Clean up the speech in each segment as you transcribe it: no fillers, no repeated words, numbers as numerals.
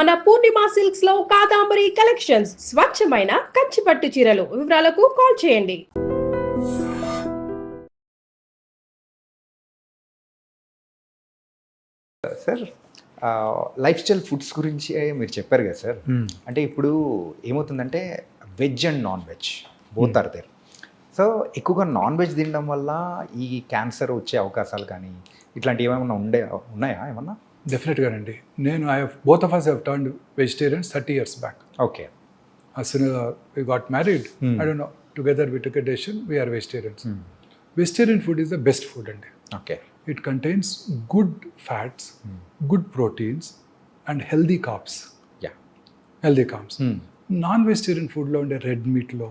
మన పూర్ణిమ సిల్క్స్ లో కాదాంబరి కలెక్షన్స్ స్వచ్ఛమైన కంచి పట్టు చీరలు. వివరాలకు కాల్ చేయండి. సార్ లైఫ్ స్టైల్ ఫుడ్స్ గురించి మీరు చెప్పారు కదా సార్. అంటే ఇప్పుడు ఏమవుతుందంటే veg and non veg both are there. So ఎక్కువగా నాన్ వెజ్ తినడం వల్ల ఈ క్యాన్సర్ వచ్చే అవకాశాలు కానీ ఇట్లాంటివి ఏమైనా ఉన్నాయా ఏమన్నా? డెఫినెట్గానండి. నేను both of us have turned vegetarians 30 years back. Okay. As soon as we got married, I don't know, together we took a decision, we are vegetarians. Vegetarian food is the best food అండి. Okay. It contains good fats, good proteins and healthy carbs. Yeah. Healthy carbs. Non vegetarian ఫుడ్లో ఉండే red మీట్లో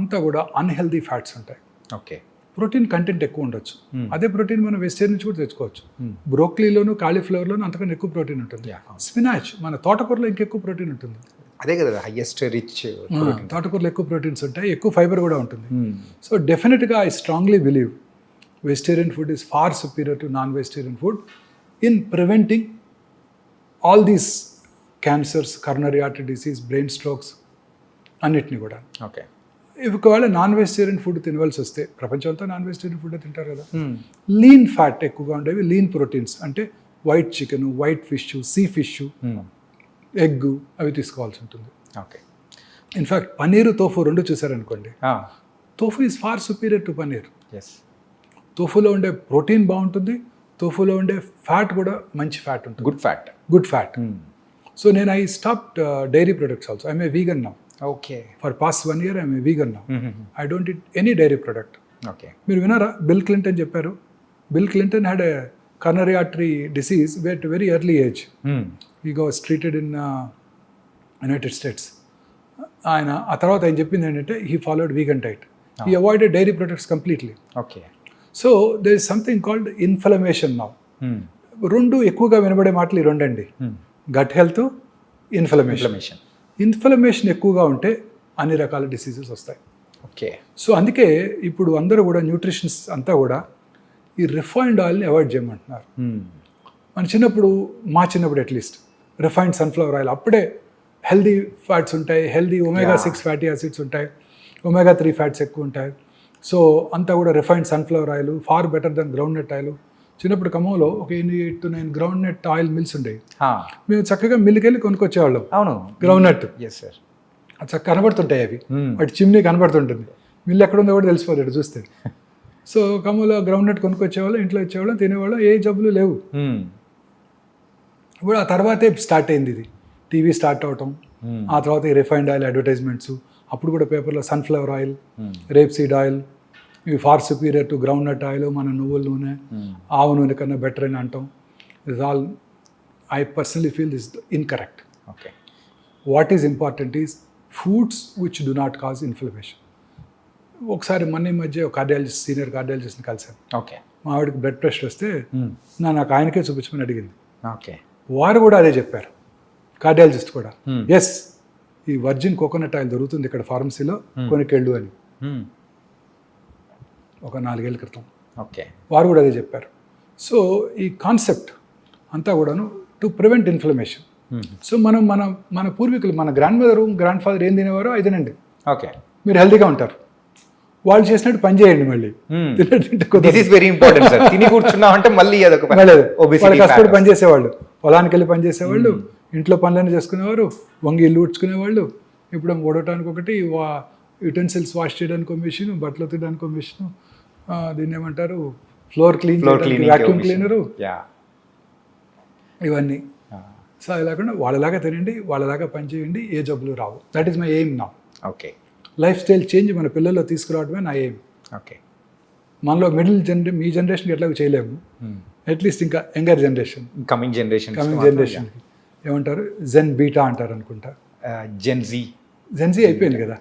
అంతా కూడా unhealthy fats ఉంటాయి. Okay. Protein content ఎక్కువ ఉండొచ్చు. అదే ప్రోటీన్ మనం వెజిటేరియన్ నుంచి కూడా తెచ్చుకోవచ్చు. బ్రోక్లీలోను కాలీఫ్లవర్లోను అంతకన్నా ఎక్కువ ప్రోటీన్ ఉంటుంది. స్పినాచ్ మన తోటకూరలో ఇంకెక్కువ ప్రోటీన్ ఉంటుంది. అదే కదా హైయెస్ట్ రిచ్. తోటకూరలో ఎక్కువ ప్రోటీన్స్ ఉంటాయి, ఎక్కువ ఫైబర్ కూడా ఉంటుంది. సో డెఫినెట్గా I strongly believe vegetarian food is far superior to non vegetarian food in preventing all these cancers, coronary artery disease, brain strokes అన్నిటిని కూడా. ఓకే. ఒకవేళ నాన్ వెజిటేరియన్ ఫుడ్ తినవలసి వస్తే, ప్రపంచంతో నాన్ వెజిటేరియన్ ఫుడ్ తింటారు కదా, లీన్ ఫ్యాట్ ఎక్కువగా ఉండేవి, lean proteins అంటే white chicken, white fish, sea fish, egg అవి తీసుకోవాల్సి ఉంటుంది. ఓకే. ఇన్ఫ్యాక్ట్ పన్నీరు, తోఫు రెండు చూసారనుకోండి, tofu is far superior to paneer. తోఫులో ఉండే ప్రోటీన్ బాగుంటుంది, తోఫులో ఉండే ఫ్యాట్ కూడా మంచి ఫ్యాట్ ఉంటుంది, గుడ్ ఫ్యాట్. సో నేను I stopped dairy products also. I'm a vegan now. Okay. For past 1 year I'm a vegan now. I don't eat any dairy product. Okay. మీరు వినారా, బిల్ క్లింటన్ చెప్పారు. Bill Clinton had a coronary artery disease at very early age. He was treated in United States. ఆయన ఆ తర్వాత ఆయన చెప్పింది ఏంటంటే he followed vegan diet. He avoided dairy products completely. Okay. So there is something called inflammation now. రెండు ఎక్కువగా వినబడే మాటలు ఈ రెండండి, గట్ హెల్త్, ఇన్ఫ్లమేషన్. ఇన్ఫ్లమేషన్ ఎక్కువగా ఉంటే అన్ని రకాల డిసీజెస్ వస్తాయి. ఓకే. సో అందుకే ఇప్పుడు అందరూ కూడా న్యూట్రిషన్స్ అంతా కూడా ఈ రిఫైన్డ్ ఆయిల్ని అవాయిడ్ చేయమంటున్నారు. మన చిన్నప్పుడు, మా చిన్నప్పుడు అట్లీస్ట్ రిఫైన్డ్ సన్ఫ్లవర్ ఆయిల్, అప్పుడే హెల్దీ ఫ్యాట్స్ ఉంటాయి, హెల్దీ omega-6 ఫ్యాటీ యాసిడ్స్ ఉంటాయి, omega-3 ఫ్యాట్స్ ఎక్కువ ఉంటాయి. సో అంతా కూడా refined sunflower oil far better than groundnut oil. చిన్నప్పుడు ఖమ్మంలో ఒక 8 to 9 groundnut oil mills ఉండేవి. మేము చక్కగా మిల్లుకి వెళ్ళి కొనుక్కొచ్చేవాళ్ళం. అవును, గ్రౌండ్ నట్. Yes sir. చక్కగా కనబడుతుంటాయి అవి, వాటి చిమ్నీ కనబడుతుంటుంది. మిల్లు ఎక్కడ ఉందో కూడా తెలిసిపోతాడు చూస్తే. సో ఖమ్మంలో గ్రౌండ్ నట్ కొనుక్కొచ్చేవాళ్ళం, ఇంట్లో ఇచ్చేవాళ్ళం, తినేవాళ్ళం, ఏ జబ్బులు లేవు. ఇప్పుడు ఆ తర్వాతే స్టార్ట్ అయింది ఇది, టీవీ స్టార్ట్ అవటం, ఆ తర్వాత ఈ రిఫైన్డ్ ఆయిల్ అడ్వర్టైజ్మెంట్స్. అప్పుడు కూడా పేపర్లో sunflower oil, rape seed oil ఇవి far superior to groundnut oil, మన నువ్వుల నూనె, ఆవు నూనె కన్నా బెటర్ అని అంటాం. Is all I personally feel is incorrect. Okay. What is important is foods which do not cause inflammation. ఒకసారి మొన్న ఈ మధ్య ఒక కార్డియాలజిస్ట్, సీనియర్ కార్డియాలజిస్ట్ని కలిసాను. ఓకే. మా ఆవిడకి బ్లడ్ ప్రెషర్ వస్తే నాకు ఆయనకే చూపించమని అడిగింది. ఓకే. వారు కూడా అదే చెప్పారు, కార్డియాలజిస్ట్ కూడా. ఎస్, ఈ వర్జిన్ కోకోనట్ ఆయిల్ దొరుకుతుంది ఇక్కడ ఫార్మసీలో, కొనుకెళ్ళు అని. ఒక 4 ఏళ్ళ క్రితం. ఓకే. వారు కూడా అదే చెప్పారు. సో ఈ కాన్సెప్ట్ అంతా కూడాను టు ప్రివెంట్ ఇన్ఫ్లమేషన్. సో మనం మన పూర్వీకులు, మన గ్రాండ్ మదర్, గ్రాండ్ ఫాదర్ ఏం తినేవారో అది తినండి. ఓకే. మీరు హెల్తీగా ఉంటారు. వాళ్ళు చేసినట్టు పని చేయండి. మళ్ళీ వెరీ ఇంపార్టెంట్ సార్. తిని కూర్చున్నామంటే మళ్ళీ కష్టపడి పని చేసేవాళ్ళు, పొలానికి వెళ్ళి పని చేసేవాళ్ళు, ఇంట్లో పనులన్నీ చేసుకునేవారు, వంగి ఇల్లు ఉడ్చుకునేవాళ్ళు. ఇప్పుడు ఓడటానికి ఒకటి, యుటెన్సిల్స్ వాష్ చేయడానికి ఒక మిషన్, బట్టలు తినడానికి ఒక మిషన్, దీన్ని ఏమంటారు, ఫ్లోర్ క్లీన్, వ్యాక్యూమ్ క్లీనరు, ఇవన్నీ. సో అది లేకుండా వాళ్ళలాగా తినండి, వాళ్ళలాగా పని చేయండి, ఏ జబ్బులు రావు. That is my aim now. Okay. Lifestyle change మన పిల్లల్లో తీసుకురావడమే నా ఎయిమ్. ఓకే. మనలో మీ జనరేషన్కి ఎట్లా చేయలేము, అట్లీస్ట్ ఇంకా యంగర్ జనరేషన్, కమింగ్ జనరేషన్కి ఏమంటారు, జెన్ బీటా అంటారు అనుకుంటా. జెన్జీ అయిపోయింది కదా,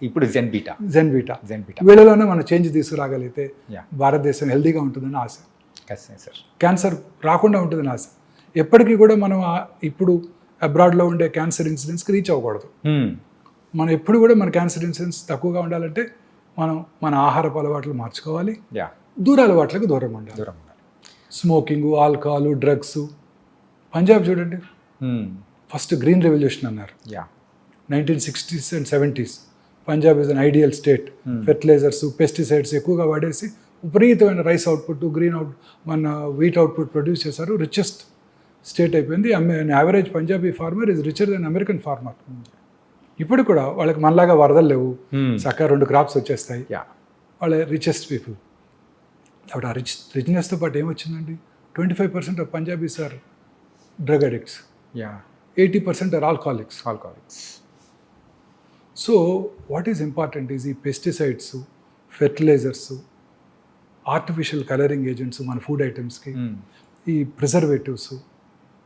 ఇప్పుడు జెన్ బీటా. వీళ్ళలోనే మనం చేంజ్ తీసుకురాగలిగితే భారతదేశం హెల్తీగా ఉంటుందని ఆశ. క్యాన్సర్ రాకుండా ఉంటుందని ఆశ. ఎప్పటికీ కూడా మనం ఇప్పుడు అబ్రాడ్లో ఉండే క్యాన్సర్ ఇన్సిడెన్స్కి రీచ్ అవ్వకూడదు. మనం ఎప్పుడు కూడా మన క్యాన్సర్ ఇన్సిడెన్స్ తక్కువగా ఉండాలంటే మనం మన ఆహారపు అలవాట్లు మార్చుకోవాలి, దూర అలవాట్లకు దూరం ఉండాలి. Smoking, alcohol, drugs. పంజాబ్ చూడండి, ఫస్ట్ గ్రీన్ రెవల్యూషన్ అన్నారు yeah 1960s and 70s. Punjab is an ideal state. Fertilisers pesticides ఎక్కువగా వాడేసి విపరీతమైన రైస్ అవుట్పుట్ మన వీట్ అవుట్పుట్ ప్రొడ్యూస్ చేశారు. రిచెస్ట్ స్టేట్ అయిపోయింది. Average Punjabi farmer is richer than American farmer. ఇప్పుడు కూడా వాళ్ళకి మనలాగా వరదలు లేవు, చక్కగా 2 క్రాప్స్ వచ్చేస్తాయి. యా వాళ్ళ రిచెస్ట్ పీపుల్. అప్పుడు ఆ రిచ్నెస్తో పాటు ఏమొచ్చిందండి, 25% of Punjabis are drug addicts, yeah 80% are alcoholics. So what is important is ఈ pesticides, fertilisers, artificial colouring agents మన ఫుడ్ ఐటమ్స్కి, ఈ ప్రిజర్వేటివ్స్.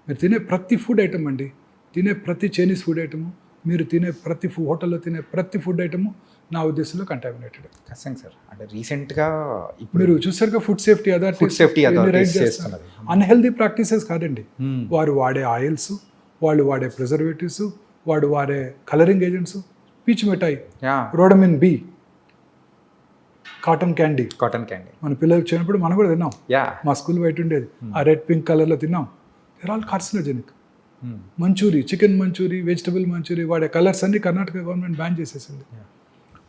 మీరు తినే ప్రతి ఫుడ్ ఐటమ్ అండి, తినే ప్రతి చైనీస్ ఫుడ్ ఐటము, మీరు తినే ప్రతి హోటల్లో తినే ప్రతి ఫుడ్ ఐటము నా ఉద్దేశంలో కంటామినేటెడ్. ఖచ్చితంగా సార్. అంటే రీసెంట్గా ఇప్పుడు మీరు చూసారుగా ఫుడ్ సేఫ్టీ అథారిటీస్ చేస్తున్నది. అన్హెల్దీ ప్రాక్టీసెస్ కాదండి. వారు వాడే ఆయిల్స్, వాళ్ళు వాడే ప్రిజర్వేటివ్స్, వాడు వాడే కలరింగ్ ఏజెంట్స్, పీచు మిఠాయి, రోడమిన్ బి, కాటన్ క్యాండీ. మన పిల్లలు వచ్చినప్పుడు మనం కూడా తిన్నాం. మా స్కూల్ బయట ఉండేది, ఆ రెడ్ పింక్ కలర్లో తిన్నాం. They're all carcinogenic. Manchurian, chicken manchurian, vegetable manchurian వాడే కలర్స్ అన్ని కర్ణాటక గవర్నమెంట్ బ్యాన్ చేసేసింది.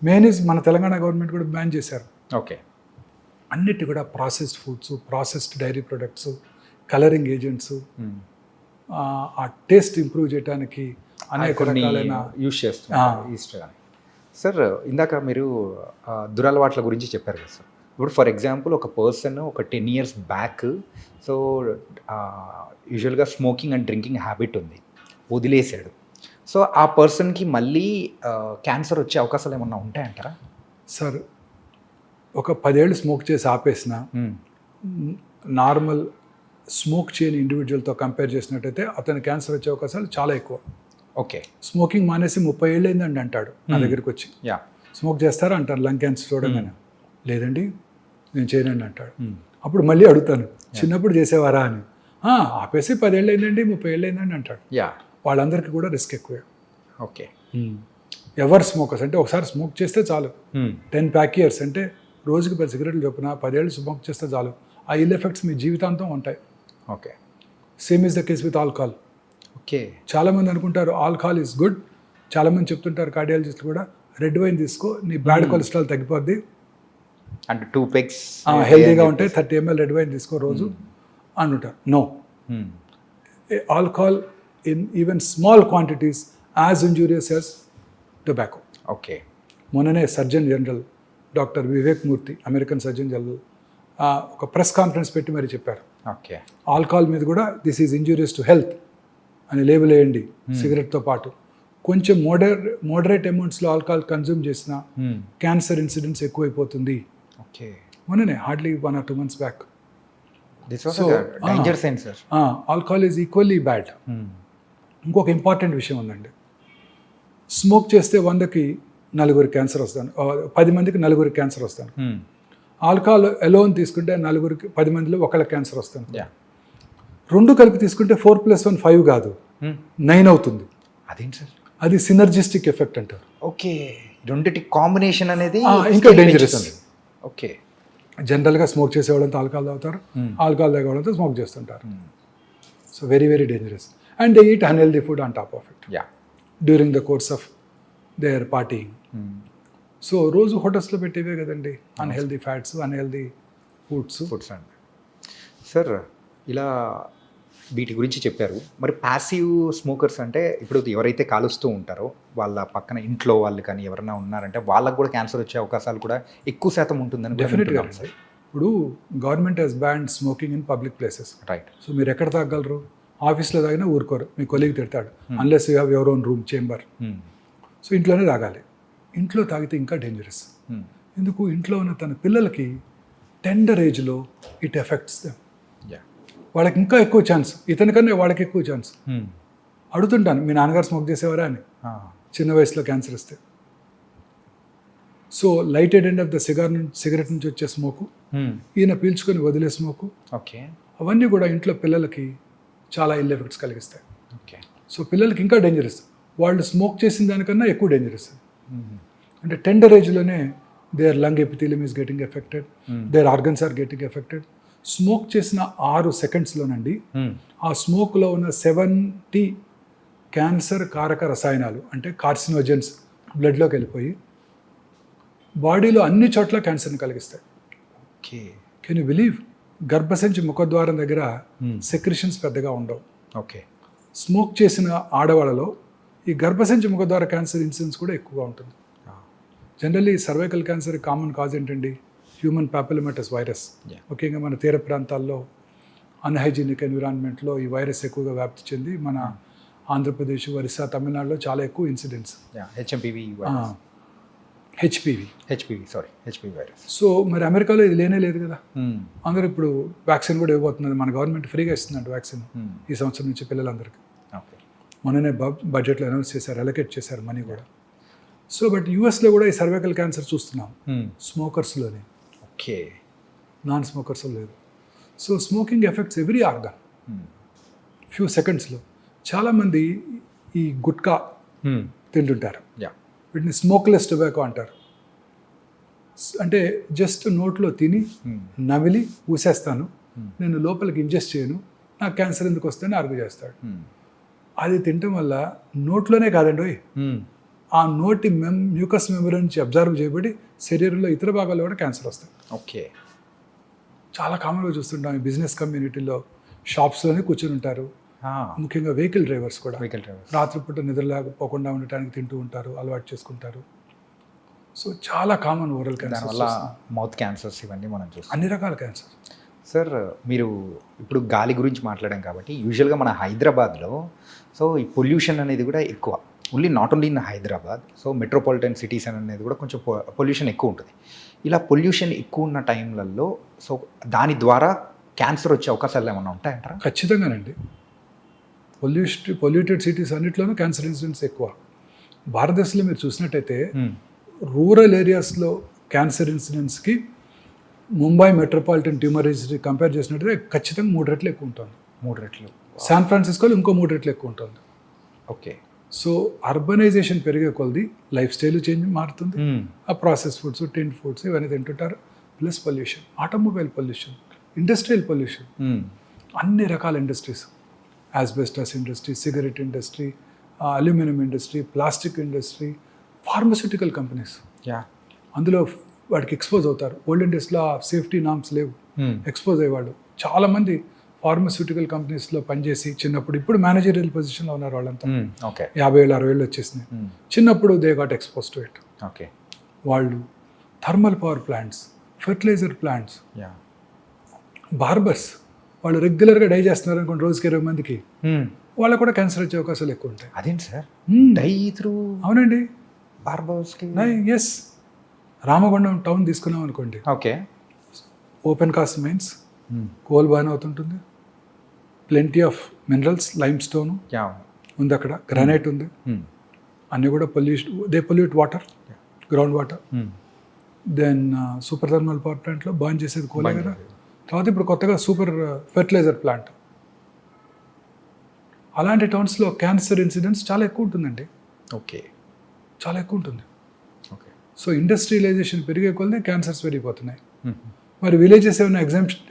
మేనీస్ మన తెలంగాణ గవర్నమెంట్ కూడా బ్యాన్ చేశారు. ఓకే. అన్నిటి కూడా processed foods, processed dairy products, colouring agents, ఆ టేస్ట్ ఇంప్రూవ్ చేయడానికి అనేక రకాలైన యూస్ చేస్తున్నారు. సార్ ఇందాక మీరు దురలవాట్ల గురించి చెప్పారు కదా సార్. ఇప్పుడు ఫర్ ఎగ్జాంపుల్ ఒక పర్సన్ ఒక 10 years బ్యాక్ సో యూజువల్గా స్మోకింగ్ అండ్ డ్రింకింగ్ హ్యాబిట్ ఉంది, వదిలేసాడు. సో ఆ పర్సన్కి మళ్ళీ క్యాన్సర్ వచ్చే అవకాశాలు ఏమన్నా ఉంటాయంటారా? సార్ ఒక 10 ఏళ్ళు స్మోక్ చేసి ఆపేసిన నార్మల్ స్మోక్ చేయని ఇండివిజువల్తో కంపేర్ చేసినట్టయితే అతని క్యాన్సర్ వచ్చే అవకాశాలు చాలా ఎక్కువ. ఓకే. స్మోకింగ్ మానేసి 30 ఏళ్ళు అయిందండి అంటాడు నా దగ్గరికి వచ్చి. స్మోక్ చేస్తారా అంటారు లంగ్ క్యాన్సర్ చూడగానే. లేదండి నేను చేయనండి అంటాడు. అప్పుడు మళ్ళీ అడుగుతాను, చిన్నప్పుడు చేసేవారా అని. ఆపేసి 10 ఏళ్ళు అయిందండి, 30 ఏళ్ళు అయిందండి అంటాడు. వాళ్ళందరికీ కూడా రిస్క్ ఎక్కువే. ఓకే. ఎవరు స్మోకర్స్ అంటే ఒకసారి స్మోక్ చేస్తే చాలు, 10 pack years అంటే రోజుకి 10 cigarettes చొప్పున 10 ఏళ్ళు స్మోక్ చేస్తే చాలు, ఆ ఇల్ ఎఫెక్ట్స్ మీ జీవితాంతం ఉంటాయి. Okay. Same is the case with alcohol. Okay. చాలామంది అనుకుంటారు ఆల్కహాల్ ఈజ్ గుడ్. చాలామంది చెప్తుంటారు కార్డియాలజిస్టులు కూడా, రెడ్ వైన్ తీసుకో నీ బ్యాడ్ కొలెస్ట్రాల్ తగ్గిపోద్ది, అంటే 2 pegs హెల్తీగా ఉంటాయి, 30 ml రెడ్ వైన్ తీసుకో రోజు అంటుంటారు. No, alcohol in even small quantities as injurious as tobacco. Okay. మొన్ననే surgeon general doctor Vivek Murthy, American surgeon general, ఒక ప్రెస్ కాన్ఫరెన్స్ పెట్టి మరి చెప్పారు, ఓకే, ఆల్కహాల్ మీద కూడా this is injurious to health అని లేబుల్ వేయండి సిగరెట్తో పాటు. కొంచెం మోడరేట్ అమౌంట్స్లో ఆల్కహాల్ కన్జ్యూమ్ చేసిన క్యాన్సర్ ఇన్సిడెంట్స్ ఎక్కువైపోతుంది. ఓకే. మొన్ననే hardly 1 or 2 months back. Alcohol is equally bad. ఇంకొక ఇంపార్టెంట్ విషయం ఉందండి, స్మోక్ చేస్తే 100కి 4 క్యాన్సర్ వస్తాను, 10 మందికి 4 క్యాన్సర్ వస్తాను. ఆల్కహాల్ ఎలోన్ తీసుకుంటే 10 మందిలో 1 క్యాన్సర్ వస్తాను. 2 కలిపి తీసుకుంటే 4 + 1 5 కాదు, 9 అవుతుంది. అదేంటి సార్? అది సినర్జిస్టిక్ ఎఫెక్ట్ అంటారు. ఓకే. రెండిటి కాంబినేషన్ అనేది ఇంకా డేంజరస్. ఓకే. జనరల్గా స్మోక్ చేసేవాళ్ళంతా ఆల్కహాల్ తాగుతారు, ఆల్కహాల్ తాగేవాళ్ళంతా స్మోక్ చేస్తుంటారు. So very very dangerous. And they eat unhealthy food on top of it during the course of their partying. So రోజు హోటల్స్లో పెట్టేవే కదండి అన్హెల్దీ ఫ్యాట్స్, అన్హెల్దీ ఫుడ్స్ అండి. Sir ఇలా వీటి గురించి చెప్పారు. మరి ప్యాసివ్ స్మోకర్స్ అంటే ఇప్పుడు ఎవరైతే కాలుస్తూ ఉంటారో వాళ్ళ పక్కన ఇంట్లో వాళ్ళు కానీ ఎవరైనా ఉన్నారంటే వాళ్ళకు కూడా క్యాన్సర్ వచ్చే అవకాశాలు కూడా ఎక్కువ శాతం ఉంటుందని డెఫినెట్గా. ఇప్పుడు government has banned smoking in public places. Right. So మీరు ఎక్కడ తాగలరు? ఆఫీస్లో తాగినా ఊరుకోరు, మీ కొలీగ్ తిడతాడు, unless you have your own room chamber. So ఇంట్లోనే తాగాలి. ఇంట్లో తాగితే ఇంకా డేంజరస్. ఎందుకు? ఇంట్లో ఉన్న తన పిల్లలకి టెండర్ ఏజ్లో ఇట్ ఎఫెక్ట్స్ దెమ్. వాళ్ళకి ఇంకా ఎక్కువ ఛాన్స్, ఇతనికన్నా వాళ్ళకి ఎక్కువ ఛాన్స్. అడుగుతుంటాను, మీ నాన్నగారు స్మోక్ చేసేవారా అని, చిన్న వయసులో క్యాన్సర్ వస్తే. So lighted end of the cigarette నుంచి వచ్చే స్మోకు, ఈయన పీల్చుకొని వదిలే స్మోకు, ఓకే, అవన్నీ కూడా ఇంట్లో పిల్లలకి చాలా ఇల్ ఎఫెక్ట్స్ కలిగిస్తాయి. ఓకే. సో పిల్లలకి ఇంకా డేంజరస్, వాళ్ళు స్మోక్ చేసిన దానికన్నా ఎక్కువ డేంజరస్. అంటే టెండర్ ఏజ్లోనే their lung epithelium is getting affected, their organs are getting affected. Smoke చేసిన 6 secondsలోనండి ఆ స్మోక్లో ఉన్న 70 క్యాన్సర్ కారక రసాయనాలు అంటే కార్సినోజెన్స్ బ్లడ్లోకి వెళ్ళిపోయి బాడీలో అన్ని చోట్ల క్యాన్సర్ని కలిగిస్తాయి. ఓకే. Can you believe? గర్భసంచి ముఖద్వారం దగ్గర సెక్రిషన్స్ పెద్దగా ఉండవు. ఓకే. స్మోక్ చేసిన ఆడవాళ్ళలో ఈ గర్భసంచి ముఖద్వార క్యాన్సర్ ఇన్సిడెన్స్ కూడా ఎక్కువగా ఉంటుంది. Generally cervical cancer common cause ఏంటండి? Human papillomatous virus. ముఖ్యంగా మన తీర ప్రాంతాల్లో అన్హైజీనిక్ ఎన్విరాన్మెంట్లో ఈ వైరస్ ఎక్కువగా వ్యాప్తి చెంది మన ఆంధ్రప్రదేశ్, ఒరిస్సా, తమిళనాడులో చాలా ఎక్కువ ఇన్సిడెంట్స్. HPV virus. సో మరి అమెరికాలో ఇది లేనే లేదు కదా. అందరూ ఇప్పుడు వ్యాక్సిన్ కూడా ఇవ్వబోతున్నది. మన గవర్నమెంట్ ఫ్రీగా ఇస్తుందంట వ్యాక్సిన్ ఈ సంవత్సరం నుంచి పిల్లలందరికీ. మొన్ననే బడ్జెట్లో అనౌన్స్ చేశారు, అలొకేట్ చేశారు మనీ కూడా. సో బట్ యూఎస్లో కూడా ఈ సర్వైకల్ క్యాన్సర్ చూస్తున్నాం స్మోకర్స్లోనే. ఓకే. నాన్ స్మోకర్స్లో లేదు. So smoking effects every organ few సెకండ్స్లో. చాలామంది ఈ గుట్కా తింటుంటారు, వీటిని స్మోక్లెస్ టొబాకో అంటారు. అంటే జస్ట్ నోట్లో తిని నమిలి ఊసేస్తాను, నేను లోపలికి ఇంజెస్ట్ చేయను, నాకు క్యాన్సర్ ఎందుకు వస్తుందని ఆర్గ్యూ చేస్తాడు. అది తినటం వల్ల నోట్లోనే కాదండి, ఆ నోటి మ్యూకస్ మెమరీ నుంచి అబ్జర్వ్ చేయబడి శరీరంలో ఇతర భాగాల్లో కూడా క్యాన్సర్ వస్తాయి. ఓకే. చాలా కామన్గా చూస్తుంటాం ఈ బిజినెస్ కమ్యూనిటీలో. షాప్స్లోనే కూర్చొని ఉంటారు, ముఖ్యంగా వెహికల్ డ్రైవర్స్ కూడా రాత్రిపూట నిద్ర లేకపోకుండా ఉండటానికి తింటూ ఉంటారు, అలవాటు చేసుకుంటారు. సో చాలా కామన్ ఓరల్ క్యాన్సర్ వల్ల మౌత్ క్యాన్సర్స్ ఇవన్నీ మనం చూస్తాం, అన్ని రకాల క్యాన్సర్. సార్ మీరు ఇప్పుడు గాలి గురించి మాట్లాడాం కాబట్టి యూజువల్గా మన హైదరాబాద్లో సో ఈ పొల్యూషన్ అనేది కూడా ఎక్కువ. Not only in Hyderabad, so metropolitan cities అనేది కూడా కొంచెం పొల్యూషన్ ఎక్కువ ఉంటుంది. ఇలా పొల్యూషన్ ఎక్కువ ఉన్న టైంలలో సో దాని ద్వారా క్యాన్సర్ వచ్చే అవకాశాలు ఏమైనా ఉంటాయంటారా? ఖచ్చితంగానండి. పొల్యూటెడ్ సిటీస్ అన్నిట్లోనూ క్యాన్సర్ ఇన్సిడెంట్స్ ఎక్కువ. భారతదేశంలో మీరు చూసినట్టయితే రూరల్ ఏరియాస్లో క్యాన్సర్ ఇన్సిడెంట్స్కి Mumbai metropolitan tumour registry compare చేసినట్టయితే ఖచ్చితంగా 3 రెట్లు ఎక్కువ ఉంటుంది. 3 రెట్లు. శాన్ ఫ్రాన్సిస్కోలో ఇంకో 3 రెట్లు ఎక్కువ ఉంటుంది. ఓకే. సో అర్బనైజేషన్ పెరిగే కొలది లైఫ్ స్టైల్ చేంజ్ మారుతుంది. ఆ ప్రాసెస్ ఫుడ్స్, టిన్ ఫుడ్స్ ఇవన్నీ తింటుంటారు. Plus pollution, automobile pollution, industrial pollution, అన్ని రకాల industries, asbestos industry, cigarette industry, aluminium industry, plastic industry, pharmaceutical companies, అందులో వాడికి ఎక్స్పోజ్ అవుతారు. ఓల్డెన్ డేస్లో సేఫ్టీ నామ్స్ లేవు, ఎక్స్పోజ్ అయ్యేవాళ్ళు. చాలామంది ఫార్మస్యూటికల్ కంపెనీస్లో పనిచేసి చిన్నప్పుడు, ఇప్పుడు మేనేజరియల్ పొజిషన్లో ఉన్నారు వాళ్ళంతా. 50 ఏళ్ళు 60 ఏళ్ళు వచ్చేసినాయి. చిన్నప్పుడు they got expose to it. Okay. వాళ్ళు thermal power plants, fertiliser plants, barbers, వాళ్ళు రెగ్యులర్గా డై చేస్తున్నారు అనుకోండి రోజుకి 20 మందికి, వాళ్ళకు కూడా క్యాన్సర్ వచ్చే అవకాశాలు ఎక్కువ ఉంటాయి. అదేంటి సార్? Die through? అవునండి, బార్బర్స్కి. ఎస్. రామగుండం టౌన్ తీసుకున్నాం అనుకోండి, okay, open cast mines, coal బాగానే అవుతుంటుంది, plenty of minerals, limestone ఉంది అక్కడ, గ్రానైట్ ఉంది, అన్నీ కూడా pollute water, ground water. Then super thermal power ప్లాంట్లో బాన్ చేసేది కోలే కదా. తర్వాత ఇప్పుడు కొత్తగా సూపర్ ఫెర్టిలైజర్ ప్లాంట్. అలాంటి టౌన్స్లో క్యాన్సర్ ఇన్సిడెంట్స్ చాలా ఎక్కువ ఉంటుందండి. ఓకే, చాలా ఎక్కువ ఉంటుంది. ఓకే. సో ఇండస్ట్రియలైజేషన్ పెరిగే కొలది క్యాన్సర్స్ పెరిగిపోతున్నాయి. మరి విలేజెస్ ఏమైనా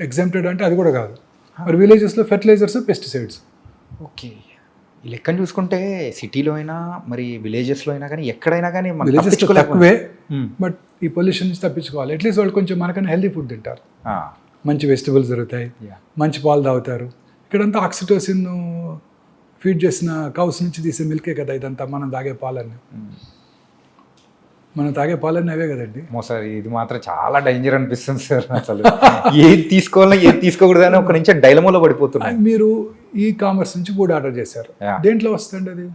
ఎగ్జామ్టెడ్ అంటే అది కూడా కాదు. మరి విలేజెస్లో ఫెర్టిలైజర్స్, పెస్టిసైడ్స్. ఓకే. ఈ లెక్కను చూసుకుంటే సిటీలో అయినా మరి విలేజెస్లో అయినా కానీ ఎక్కడైనా కానీ విలేజెస్ తక్కువే, బట్ ఈ పొల్యూషన్ నుంచి తప్పించుకోవాలి. అట్లీస్ట్ వాళ్ళు కొంచెం మనకన్నా హెల్దీ ఫుడ్ తింటారు, మంచి వెజిటబుల్స్ దొరుకుతాయి, మంచి పాలు తాగుతారు. ఇక్కడంతా ఆక్సిటోసిన్ ఫీడ్ చేసిన కౌస్ నుంచి తీసే మిల్కే కదా ఇదంతా. మనం తాగే పాలన్నీ అవే కదండి. సార్ ఇది మాత్రం చాలా డేంజర్ అనిపిస్తుంది సార్. అసలు ఏది తీసుకోవాలని ఏది తీసుకోకూడదు అని ఒక నుంచి డైలమాలో పడిపోతున్నాయి. మీరు ఈ కామర్స్ నుంచి ఫుడ్ ఆర్డర్ చేశారు, దేంట్లో వస్తుంది అది?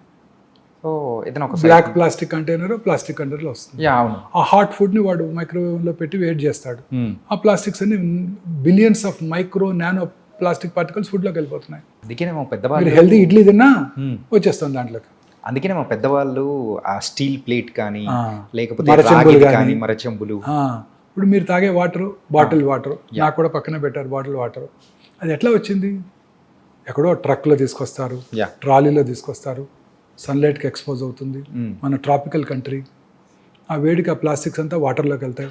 బ్లాక్ ప్లాస్టిక్ కంటైనర్, ప్లాస్టిక్ కంటైనర్లో వస్తుంది. అవును. ఆ హాట్ ఫుడ్ని వాడు మైక్రోవేవ్లో పెట్టి వేట్ చేస్తాడు. ఆ ప్లాస్టిక్స్ అన్ని billions of micro nano plastic particles ఫుడ్లోకి వెళ్ళిపోతున్నాయి. అందుకేనేమో పెద్దవాళ్ళు హెల్దీ ఇడ్లీ తిన్నా వచ్చేస్తుంది దాంట్లోకి. అందుకేనేమో పెద్దవాళ్ళు ఆ స్టీల్ ప్లేట్ కానీ లేకపోతే మరచెంబులు. ఇప్పుడు మీరు తాగే వాటర్, బాటిల్ వాటర్, నాకు కూడా పక్కనే పెట్టారు బాటిల్ వాటర్. అది ఎట్లా వచ్చింది? ఎక్కడో ట్రక్లో తీసుకొస్తారు, ట్రాలీలో తీసుకొస్తారు, సన్లైట్కి ఎక్స్పోజ్ అవుతుంది. మన ట్రాపికల్ కంట్రీ, ఆ వేడికి ఆ ప్లాస్టిక్స్ అంతా వాటర్లోకి వెళ్తాయి,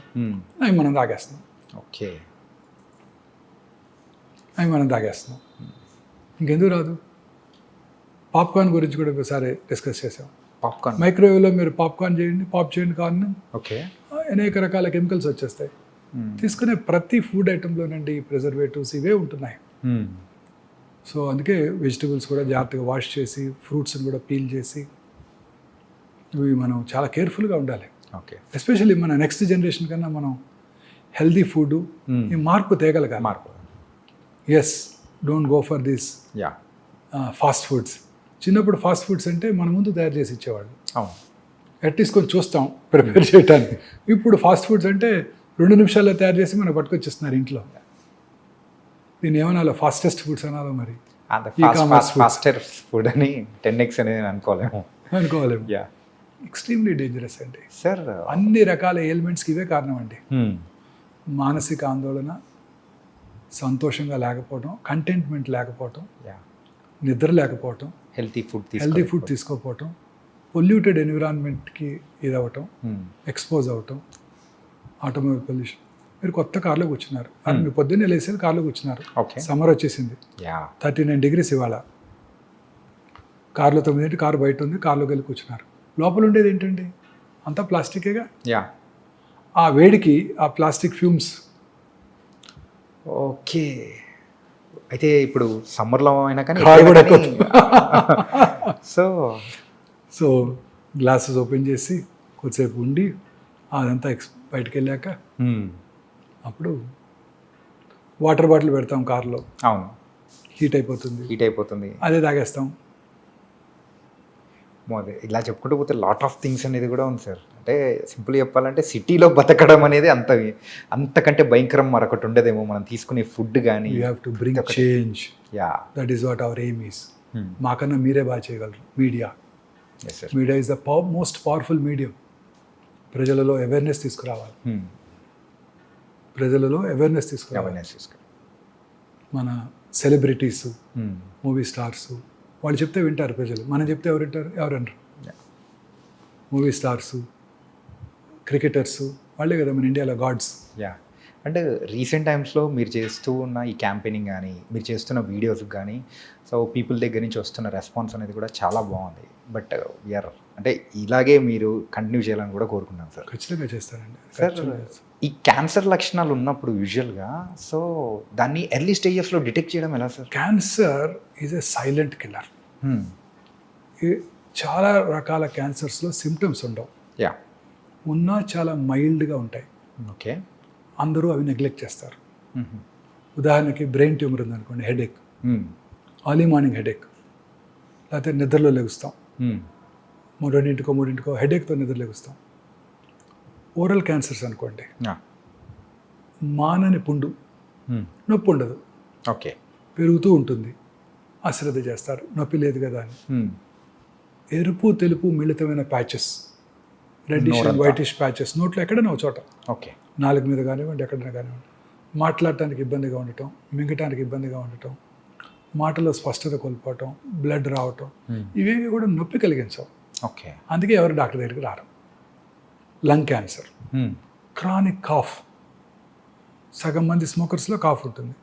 అవి మనం తాగేస్తున్నాం. ఓకే, ఇంకెందుకు రాదు? పాప్కార్న్ గురించి కూడా ఒకసారి డిస్కస్ చేసాం. పాప్కార్న్. మైక్రోవేవ్లో మీరు పాప్కార్న్ చేయండి, పాప్ చేయండి కార్న్, ఓకే. అనేక రకాల కెమికల్స్ వచ్చేస్తాయి. తీసుకునే ప్రతి ఫుడ్ ఐటెంలోనండి ప్రిజర్వేటివ్స్ ఇవే ఉంటున్నాయి. సో అందుకే వెజిటబుల్స్ కూడా జాగ్రత్తగా వాష్ చేసి, ఫ్రూట్స్ని కూడా పీల్ చేసి, ఇవి మనం చాలా కేర్ఫుల్గా ఉండాలి. ఓకే. ఎస్పెషల్లీ మన నెక్స్ట్ జనరేషన్ కన్నా మనం హెల్దీ ఫుడ్ ఈ మార్పు తేగలగాలి. మార్పు. Yes, don't go for this yeah. Fast foods. చిన్నప్పుడు ఫాస్ట్ ఫుడ్స్ అంటే మన ముందు తయారు చేసి ఇచ్చేవాళ్ళు, అవును. అట్లీస్ట్ కొంచెం చూస్తాం ప్రిపేర్ చేయడానికి. ఇప్పుడు ఫాస్ట్ ఫుడ్స్ అంటే 2 నిమిషాల్లో తయారు చేసి మనకు పట్టుకొచ్చేస్తున్నారు ఇంట్లో. దీన్ని ఏమనాలో, ఫాస్టెస్ట్ ఫుడ్స్ అనాలో మరి, ఫాస్టర్ ఫుడ్ అని 10x అనేది అనుకోలేము. అనుకోలేము. యా. ఎక్స్ట్రీమ్లీ డేంజరస్ అండి. సార్, అన్ని రకాల ఎయిల్మెంట్స్కి ఇవే కారణం అండి. మానసిక ఆందోళన, సంతోషంగా లేకపోవటం, కంటెంట్మెంట్ లేకపోవటం, యా, నిద్ర లేకపోవటం, హెల్తీ ఫుడ్ తీసుకోకపోవటం, పొల్యూటెడ్ ఎన్విరాన్మెంట్కి ఇదవటం, ఎక్స్పోజ్ అవ్వటం, ఆటోమొబైల్ పొల్యూషన్. మీరు కొత్త కార్లో కూర్చున్నారు, అది మీ పొద్దున్నే లేసేది కార్లో కూర్చున్నారు, ఓకే. సమ్మర్ వచ్చేసింది, యా, 39 degrees ఇవాళ. కార్లో 9 కారు బయట ఉంది, కార్లోకి వెళ్ళి కూర్చున్నారు. లోపల ఉండేది ఏంటండి, అంతా ప్లాస్టికేగా. యా. ఆ వేడికి ఆ ప్లాస్టిక్ ఫ్యూమ్స్. ఓకే. అయితే ఇప్పుడు సమ్మర్లో అయినా కానీ కారు కూడా సో సో గ్లాసెస్ ఓపెన్ చేసి కొద్దిసేపు ఉండి అదంతా బయటకు వెళ్ళాక అప్పుడు వాటర్ బాటిల్ పెడతాం కార్లో. అవును. హీట్ అయిపోతుంది, అదే తాగేస్తాం. అదే ఇలా చెప్పుకుంటూ పోతే లాట్ ఆఫ్ థింగ్స్ అనేది కూడా ఉంది సార్. అంటే సింపుల్ చెప్పాలంటే సిటీలో బతకడం అనేది అంతకంటే భయంకరం మరొకటి ఉండదేమో. మనం తీసుకునే ఫుడ్ కానీ you have to bring change. Yeah, that is what hour aim is. మాకన్నా మీరే బాగా చేయగలరు. Media is the most powerful medium. ప్రజలలో అవేర్నెస్ తీసుకురావాలి. మన సెలబ్రిటీస్, మూవీ స్టార్స్, వాళ్ళు చెప్తే వింటారు ప్రజలు. మనం చెప్తే ఎవరంటారు? మూవీ స్టార్స్, క్రికెటర్స్, వాళ్ళే కదా మన ఇండియాలో గాడ్స్. యా. అంటే రీసెంట్ టైమ్స్లో మీరు చేస్తూ ఉన్న ఈ క్యాంపెయినింగ్ కానీ, మీరు చేస్తున్న వీడియోస్కి కానీ, సో పీపుల్ దగ్గర నుంచి వస్తున్న రెస్పాన్స్ అనేది కూడా చాలా బాగుంది. బట్ వీఆర్ అంటే ఇలాగే మీరు కంటిన్యూ చేయాలని కూడా కోరుకున్నాను సార్. ఖచ్చితంగా చేస్తానండి సార్. ఈ క్యాన్సర్ లక్షణాలు ఉన్నప్పుడు యూజువల్గా సో దాన్ని ఎర్లీ స్టేజెస్లో డిటెక్ట్ చేయడం ఎలా sir? Cancer is a silent killer. చాలా రకాల క్యాన్సర్స్లో సిమ్టమ్స్ ఉండవు. యా. ఉన్నా చాలా మైల్డ్గా ఉంటాయి. ఓకే. అందరూ అవి నెగ్లెక్ట్ చేస్తారు. ఉదాహరణకి బ్రెయిన్ ట్యూమర్ ఉందనుకోండి, హెడేక్, ఎర్లీ మార్నింగ్ హెడేక్, లేకపోతే నిద్రలో లెగుస్తాం, 2-3 హెడేక్తో నిద్ర లెగుస్తాం. ఓరల్ క్యాన్సర్స్ అనుకోండి, మానని పుండు, నొప్పి ఉండదు, ఓకే, పెరుగుతూ ఉంటుంది, అశ్రద్ధ చేస్తారు, నొప్పి లేదు కదా అని. ఎరుపు తెలుపు మిళితమైన patches, reddish and whitish patches నోట్లో ఎక్కడైనా ఒక చోట, ఓకే, నాలుగు మీద కానివ్వండి, ఎక్కడైనా కానివ్వండి. మాట్లాడటానికి ఇబ్బందిగా ఉండటం, మింగటానికి ఇబ్బందిగా ఉండటం, మాటలో స్పష్టత కోల్పోవటం, బ్లడ్ రావటం, ఇవేవి కూడా నొప్పి కలిగించవు. ఓకే. అందుకే ఎవరు డాక్టర్ దగ్గరికి రారు. లంగ్ క్యాన్సర్, క్రానిక్ కాఫ్, సగం మంది స్మోకర్స్లో కాఫ్ ఉంటుంది.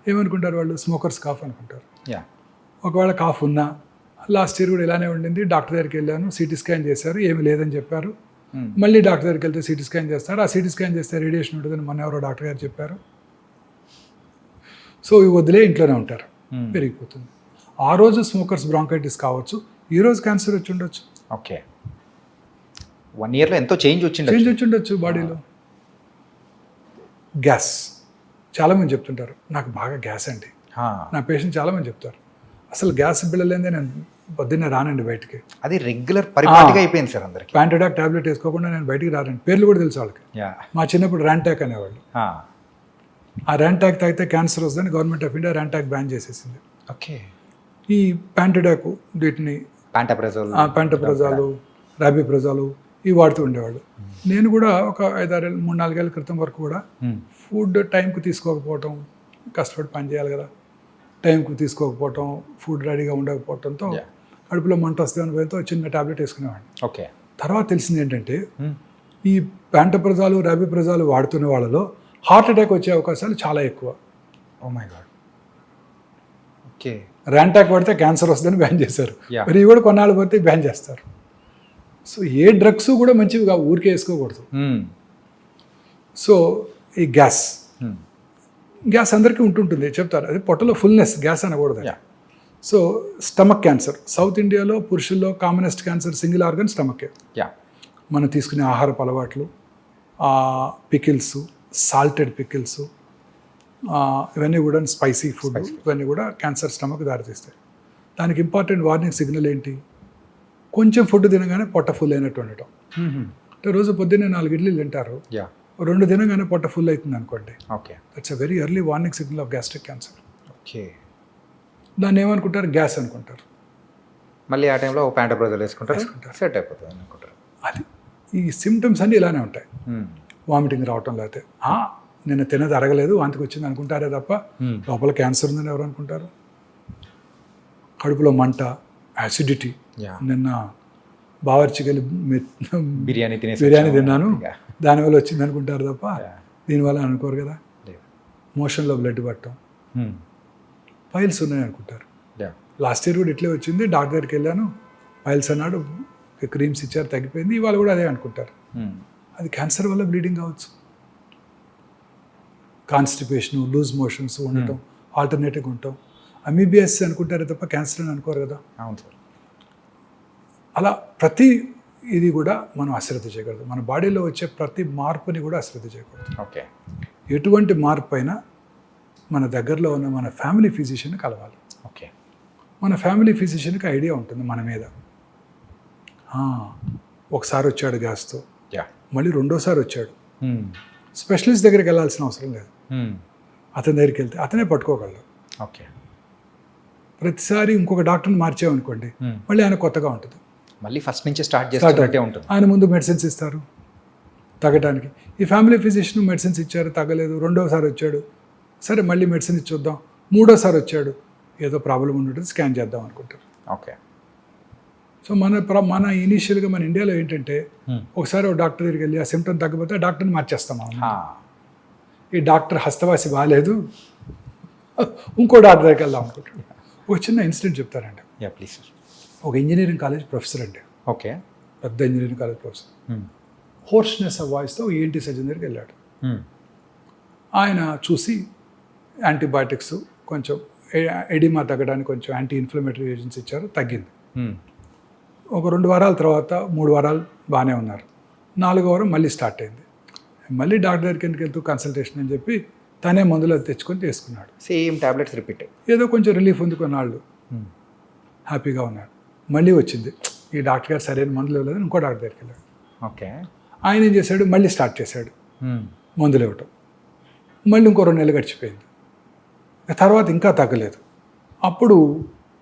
ఏమనుకుంటారు వాళ్ళు? స్మోకర్స్ కాఫ్ అనుకుంటారు. ఒకవేళ కాఫ్ ఉన్నా, లాస్ట్ ఇయర్ కూడా ఇలానే ఉండింది, డాక్టర్ దగ్గరికి వెళ్ళాను, సిటీ స్కాన్ చేశారు, ఏమి లేదని చెప్పారు. మళ్ళీ డాక్టర్ దగ్గరికి వెళ్తే సిటీ స్కాన్ చేస్తారు, ఆ సిటీ స్కాన్ చేస్తే రేడియేషన్ ఉంటుందని మొన్న ఎవరో డాక్టర్ గారు చెప్పారు. సో ఇవి వదిలే ఇంట్లోనే ఉంటారు, పెరిగిపోతుంది. ఆ రోజు స్మోకర్స్ బ్రాంకైటిస్ కావచ్చు, ఈ రోజు క్యాన్సర్ వచ్చి ఉండొచ్చు. ఓకే. 1 yearలో ఎంతో చేంజ్ వచ్చి ఉండొచ్చు బాడీలో. గ్యాస్, చాలామంది చెప్తుంటారు నాకు బాగా గ్యాస్ అండి. నా పేషెంట్ చాలామంది చెప్తారు అసలు గ్యాస్ బిళ్ళలేదే నేను పొద్దున్నే రానండి బయటికి. అది రెగ్యులర్ పరిపాటిగా అయిపోయింది సార్ అందరికి. ప్యాంటడాక్ టాబ్లెట్ వేసుకోకుండా నేను బయటికి రానండి. పేర్లు కూడా తెలుసు వాళ్ళకి. మా చిన్నప్పుడు ర్యాంటాక్ అనేవాళ్ళు. ఆ ర్యాంటాక్ తాగితే క్యాన్సర్ వస్తుందని government of India Rantac ban చేసేసింది. ఓకే. ఈ ప్యాంటడాక్, వీటిని ప్యాంటప్రజాలు, రాబిప్రజాలు ఇవి వాడుతూ ఉండేవాళ్ళు. నేను కూడా ఒక 3-4 ఏళ్ళ క్రితం వరకు కూడా ఫుడ్ టైంకి తీసుకోకపోవటం, కష్టపడి పని చేయాలి కదా, టైంకి తీసుకోకపోవటం, ఫుడ్ రెడీగా ఉండకపోవటంతో కడుపులో మంట వస్తే అనుభవంతో చిన్న టాబ్లెట్ వేసుకునేవాడిని. ఓకే. తర్వాత తెలిసింది ఏంటంటే ఈ ప్యాంటప్రజాలు, రాబిప్రజాలు వాడుతున్న వాళ్ళలో హార్ట్ అటాక్ వచ్చే అవకాశాలు చాలా ఎక్కువ. Oh my god. Okay. Rantac పడితే క్యాన్సర్ వస్తుందని బ్యాన్ చేశారు. Yeah. మరి ఇవి కూడా కొన్నాళ్ళు పడితే బ్యాన్ చేస్తారు. సో ఏ డ్రగ్స్ కూడా మంచివి కావు, ఊరికే వేసుకోకూడదు. సో ఈ గ్యాస్ అందరికీ ఉంటుంటుంది, చెప్తారు అది పొట్టలో ఫుల్నెస్, గ్యాస్ అనకూడదు. Yeah. So stomach cancer, south ఇండియాలో పురుషుల్లో commonest cancer single organ stomach ache. Yeah. మనం తీసుకునే ఆహారపు అలవాట్లు, పికిల్స్, సాల్టెడ్ పికిల్స్, ఇవన్నీ కూడా స్పైసీ ఫుడ్, ఇవన్నీ కూడా క్యాన్సర్ స్టమక్ దారితీస్తాయి. దానికి ఇంపార్టెంట్ వార్నింగ్ సిగ్నల్ ఏంటి? కొంచెం ఫుడ్ తినగానే పొట్ట ఫుల్ అయినట్టు ఉండటం. అంటే రోజు పొద్దున్నే 4 ఇడ్లీలు తింటారు, యా. 2 తినగానే పొట్ట ఫుల్ అవుతుంది అనుకోండి, okay. That's a very early warning signal off gastric cancer. Okay. దాన్ని ఏమనుకుంటారు? గ్యాస్ అనుకుంటారు. మళ్ళీ ఆ టైంలో ప్యాంట్ బ్రదర్ వేసుకుంటారు, సెట్ అయిపోతుంది అనుకుంటారు. అది ఈ సిమ్టమ్స్ అన్నీ ఇలానే ఉంటాయి. వామిటింగ్ రావటం, లేకపోతే నిన్న తినది అరగలేదు వాంతికి వచ్చింది అనుకుంటారే తప్ప లోపల క్యాన్సర్ ఉందని ఎవరు అనుకుంటారు? కడుపులో మంట, యాసిడిటీ. Yeah. నిన్న బావర్చికెళ్ళి బిర్యానీ తిన్నాను దానివల్ల వచ్చింది అనుకుంటారు తప్ప దీనివల్ల అనుకోరు కదా. మోషన్లో బ్లడ్ పట్టడం, పైల్స్ ఉన్నాయి అనుకుంటారు. లాస్ట్ ఇయర్ కూడా ఇట్లే వచ్చింది, డాక్టర్ దగ్గరికి వెళ్ళాను, పైల్స్ అన్నాడు, క్రీమ్స్ ఇచ్చారు, తగ్గిపోయింది. ఇవాళ కూడా అదే అనుకుంటారు. అది క్యాన్సర్ వల్ల బ్లీడింగ్ కావచ్చు. కాన్స్టిపేషన్, లూజ్ మోషన్స్ ఉండటం, ఆల్టర్నేటివ్గా ఉండటం, అమీబియస్ అనుకుంటారే తప్ప క్యాన్సర్ అని అనుకోరు కదా. అవును సార్. అలా ప్రతి ఇది కూడా మనం అశ్రద్ధ చేయకూడదు. మన బాడీలో వచ్చే ప్రతి మార్పుని కూడా అశ్రద్ధ చేయకూడదు. ఓకే. ఎటువంటి మార్పు అయినా మన దగ్గరలో ఉన్న మన ఫ్యామిలీ ఫిజిషియన్ని కలవాలి. ఓకే. మన ఫ్యామిలీ ఫిజిషియన్కి ఐడియా ఉంటుంది మన మీద. ఒకసారి వచ్చాడు గ్యాస్తో, యా. మళ్ళీ రెండోసారి వచ్చాడు, స్పెషలిస్ట్ దగ్గరికి వెళ్ళాల్సిన అవసరం లేదు. అతని దగ్గరికి వెళ్తే అతనే పట్టుకోగలడు. ఓకే. ప్రతిసారి ఇంకొక డాక్టర్ని మార్చామనుకోండి, మళ్ళీ ఆయన కొత్తగా ఉంటుంది, మళ్ళీ ఫస్ట్ నుంచి స్టార్ట్ చేస్తున్నట్టే ఉంటుంది. ఆయన ముందు మెడిసిన్స్ ఇస్తారు తగ్గడానికి. ఈ ఫ్యామిలీ ఫిజిషియన్ మెడిసిన్స్ ఇచ్చారు, తగ్గలేదు, రెండోసారి వచ్చాడు, సరే మళ్ళీ మెడిసిన్ ఇచ్చి చూద్దాం, మూడోసారి వచ్చాడు, ఏదో ప్రాబ్లం ఉంటుంది, స్కాన్ చేద్దాం అనుకుంటారు. ఓకే. సో మన ఇనీషియల్గా మన ఇండియాలో ఏంటంటే, ఒకసారి ఒక డాక్టర్ దగ్గరికి వెళ్ళి ఆ సిమ్టమ్ తగ్గకపోతే ఆ డాక్టర్ని మార్చేస్తాం. ఈ డాక్టర్ హస్తవాసి బాగాలేదు, ఇంకో డాక్టర్ దగ్గరికి వెళ్దాం అనుకుంటాడు. ఒక చిన్న ఇన్సిడెంట్ చెప్తారండి. Yeah please sir. ఒక ఇంజనీరింగ్ కాలేజ్ ప్రొఫెసర్ అండి, ఓకే, పెద్ద engineering college professor, hoarseness of వాయిస్తో ఈఎన్టీ సర్జన్ దగ్గరికి వెళ్ళాడు. ఆయన చూసి యాంటీబయాటిక్స్, కొంచెం ఎడిమా తగ్గడానికి కొంచెం యాంటీ ఇన్ఫ్లమేటరీ ఏజెంట్స్ ఇచ్చారు, తగ్గింది. ఒక 2 వారాల తర్వాత 3 వారాలు బాగానే ఉన్నారు. 4వ వారం మళ్ళీ స్టార్ట్ అయింది. మళ్ళీ డాక్టర్ దగ్గరికి ఎందుకు వెళ్తూ కన్సల్టేషన్ అని చెప్పి తనే మందులు తెచ్చుకొని తీసుకున్నాడు. Same tablets repeat. ఏదో కొంచెం రిలీఫ్ ఉంది, కొన్నాళ్ళు హ్యాపీగా ఉన్నాడు. మళ్ళీ వచ్చింది, ఈ డాక్టర్ గారు సరైన మందులు ఇవ్వలేదు, ఇంకో డాక్టర్ దగ్గరికి వెళ్ళాడు. ఓకే. ఆయన ఏం చేశాడు, మళ్ళీ స్టార్ట్ చేశాడు మందులు ఇవ్వటం. మళ్ళీ ఇంకో 2 నెలలు గడిచిపోయింది. తర్వాత ఇంకా తగ్గలేదు. అప్పుడు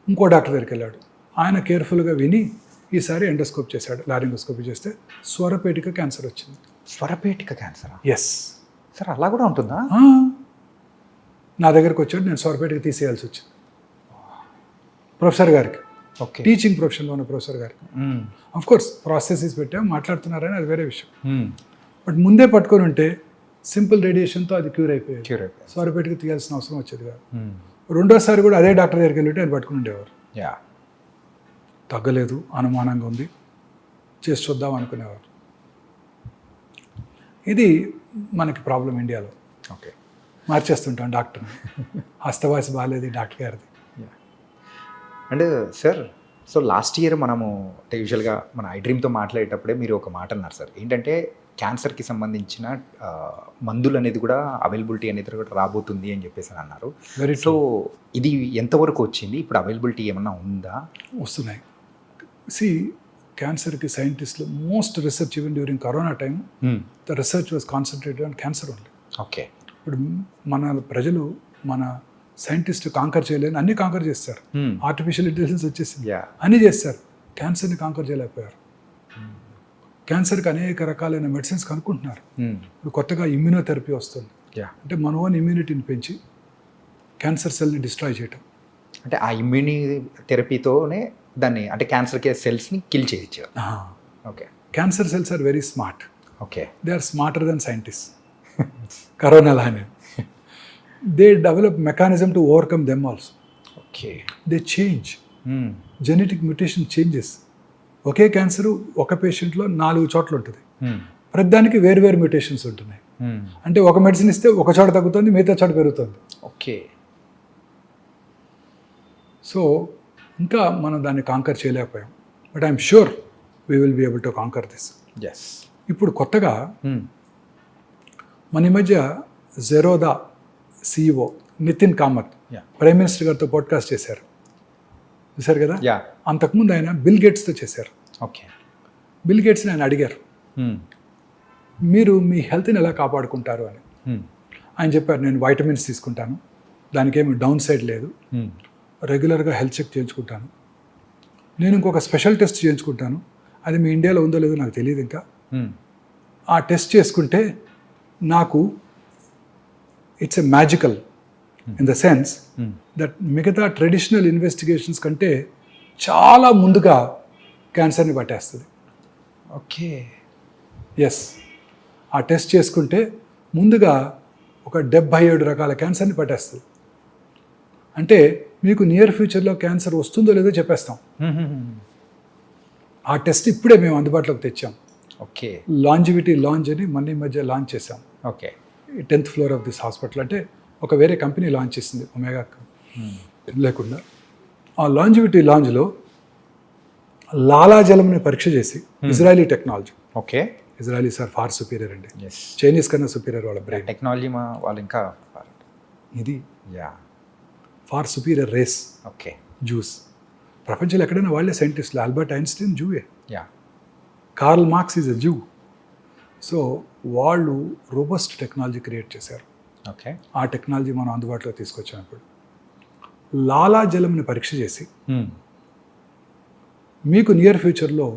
ఇంకో డాక్టర్ దగ్గరికి వెళ్ళాడు. ఆయన కేర్ఫుల్గా విని ఈసారి ఎండోస్కోప్ చేశాడు, లారింగోస్కోపీ చేస్తే స్వరపేటిక క్యాన్సర్ వచ్చింది. స్వరపేటిక క్యాన్సర్? ఎస్ సార్, అలా కూడా ఉంటుందా? నా దగ్గరికి వచ్చాడు, నేను స్వరపేటిక తీసేయాల్సి వచ్చింది. ప్రొఫెసర్ గారికి, ఓకే, టీచింగ్ ప్రొఫెషన్లో ఉన్న ప్రొఫెసర్ గారికి. కోర్స్ ప్రాసెసెస్ పెట్టాం, మాట్లాడుతున్నారని అది వేరే విషయం. బట్ ముందే పట్టుకొని ఉంటే సింపుల్ రేడియేషన్తో అది క్యూర్ అయిపోయేది. స్వరపేటిక తీయాల్సిన అవసరం వచ్చేది కాదు. రెండోసారి కూడా అదే డాక్టర్ దగ్గరికి వెళ్ళి ఆయన పట్టుకుని ఉండేవారు. యా. తగ్గలేదు, అనుమానంగా ఉంది, చేసి చూద్దాం అనుకునేవారు. ఇది మనకి ప్రాబ్లం ఇండియాలో. ఓకే. మార్చేస్తుంటాం డాక్టర్ని, హస్తవాసి బాగాలేదు డాక్టర్ గారిది. And sir, so last year మనము అంటే యూజువల్గా మన ఐడ్రీమ్తో మాట్లాడేటప్పుడే మీరు ఒక మాట అన్నారు సార్, ఏంటంటే క్యాన్సర్కి సంబంధించిన మందులు అనేది కూడా అవైలబిలిటీ అనేది కూడా రాబోతుంది అని చెప్పేసి అన్నారు. సో ఇది ఎంతవరకు వచ్చింది, ఇప్పుడు అవైలబిలిటీ ఏమన్నా ఉందా? వస్తున్నాయి. సి, క్యాన్సర్కి సైంటిస్టులు most research even during corona time the research was concentrated on cancer only. Okay. ఇప్పుడు మన ప్రజలు, మన సైంటిస్ట్ కాంకర్ చేయలేని అన్ని కాంకర్ చేస్తారు. ఆర్టిఫిషియల్ ఇంటెలిజెన్స్ వచ్చేసింది, అన్నీ చేస్తారు. క్యాన్సర్ని కాంకర్ చేయలేకపోయారు. క్యాన్సర్కి అనేక రకాలైన మెడిసిన్స్ కనుక్కుంటున్నారు. ఇప్పుడు కొత్తగా ఇమ్యూనోథెరపీ వస్తుంది, అంటే మన ఓన్ ఇమ్యూనిటీని పెంచి క్యాన్సర్ సెల్ని డిస్ట్రాయ్ చేయటం. అంటే ఆ ఇమ్యూని థెరపీతోనే దాన్ని, అంటే క్యాన్సర్ సెల్స్ని కిల్ చేయొచ్చు. Okay. Cancer cells are very smart. Okay. They are smarter than scientist. Corona లానే they develop mechanism to overcome them also. Okay. They change. Genetic mutation changes. ఒకే క్యాన్సర్ ఒక పేషెంట్లో 4 చోట్ల ఉంటుంది. ప్రతిదానికి వేరు వేరు మ్యూటేషన్స్ ఉంటున్నాయి. అంటే ఒక మెడిసిన్ ఇస్తే ఒక చోట తగ్గుతుంది, మిగతా చోట పెరుగుతుంది. ఓకే. సో ఇంకా మనం దాన్ని కాంకర్ చేయలేకపోయాం. But I'm sure we will be able to conquer this. Yes. ఇప్పుడు కొత్తగా మన ఈ మధ్య Zerodha CEO Nithin Kamath Yeah. Prime minister గారితో పాడ్కాస్ట్ చేశారు, చూశారు కదా. యా. అంతకుముందు ఆయన బిల్ గేట్స్తో చేశారు. ఓకే. బిల్ గేట్స్ని ఆయన అడిగారు, మీరు మీ హెల్త్ని ఎలా కాపాడుకుంటారు అని. ఆయన చెప్పారు, నేను వైటమిన్స్ తీసుకుంటాను, దానికి ఏమి డౌన్ సైడ్ లేదు, రెగ్యులర్గా హెల్త్ చెక్ చేయించుకుంటాను, నేను ఇంకొక స్పెషల్ టెస్ట్ చేయించుకుంటాను, అది మీ ఇండియాలో ఉందో లేదో నాకు తెలియదు ఇంకా. ఆ టెస్ట్ చేసుకుంటే నాకు it's a magical in the sense that మిగతా ట్రెడిషనల్ ఇన్వెస్టిగేషన్స్ కంటే చాలా ముందుగా క్యాన్సర్ని పట్టేస్తుంది. ఓకే. ఎస్, ఆ టెస్ట్ చేసుకుంటే ముందుగా ఒక 77 రకాల క్యాన్సర్ని పట్టేస్తుంది. అంటే మీకు నియర్ ఫ్యూచర్లో క్యాన్సర్ వస్తుందో లేదో చెప్పేస్తాం. ఆ టెస్ట్ ఇప్పుడే మేము అందుబాటులోకి తెచ్చాం. ఓకే. లాంజివిటీ లాంచ్ అని మొన్న ఈ మధ్య లాంచ్ చేసాం. Okay. 10th floor of this hospital. అంటే ఒక వేరే కంపెనీ లాంచ్ చేసింది, ఒమేగా లేకుండా. ఆ లాంజివిటీ లాంజ్లో లాలాజలంని పరీక్ష చేసి, Israeli technology. Okay. Israelis are far superior అండి, ఎస్. చైనీస్ కన్నా సుపీరియర్ వాళ్ళ బ్రెయిన్. టెక్నాలజీ మా వాళ్ళు ఇంకా. ఇది yeah. Far superior race okay. Jews. ప్రపంచంలో ఎక్కడైనా వాళ్ళే సైంటిస్టులు. ఆల్బర్ట్ ఐన్స్టీన్ జూవే, yeah. Karl Marx is a Jew. So వాళ్ళు రోబస్ట్ టెక్నాలజీ క్రియేట్ చేశారు. ఓకే. ఆ టెక్నాలజీ మనం అందుబాటులో తీసుకొచ్చినప్పుడు లాలాజలంని పరీక్ష చేసి మీకు నియర్ ఫ్యూచర్లో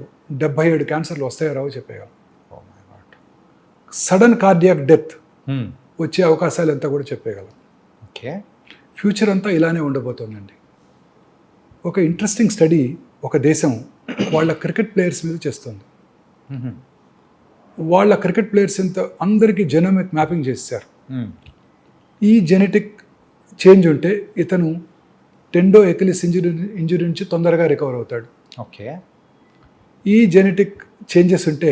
77 క్యాన్సర్లు వస్తాయో రావో చెప్పేయగలం. Oh my God. Sudden cardiac death వచ్చే అవకాశాలు ఎంత కూడా చెప్పేయగలం. ఓకే. ఫ్యూచర్ అంతా ఇలానే ఉండబోతోందండి. ఒక ఇంట్రెస్టింగ్ స్టడీ ఒక దేశం వాళ్ళ క్రికెట్ ప్లేయర్స్ మీద చేస్తుంది. వాళ్ళ క్రికెట్ ప్లేయర్స్ ఎంత అందరికీ జెనోమిక్ మ్యాపింగ్ చేశారు. ఈ జెనెటిక్ చేంజ్ ఉంటే ఇతను టెండో ఎకిలిస్ ఇంజురీ నుంచి తొందరగా రికవర్ అవుతాడు. ఓకే. ఈ జెనెటిక్ చేంజెస్ ఉంటే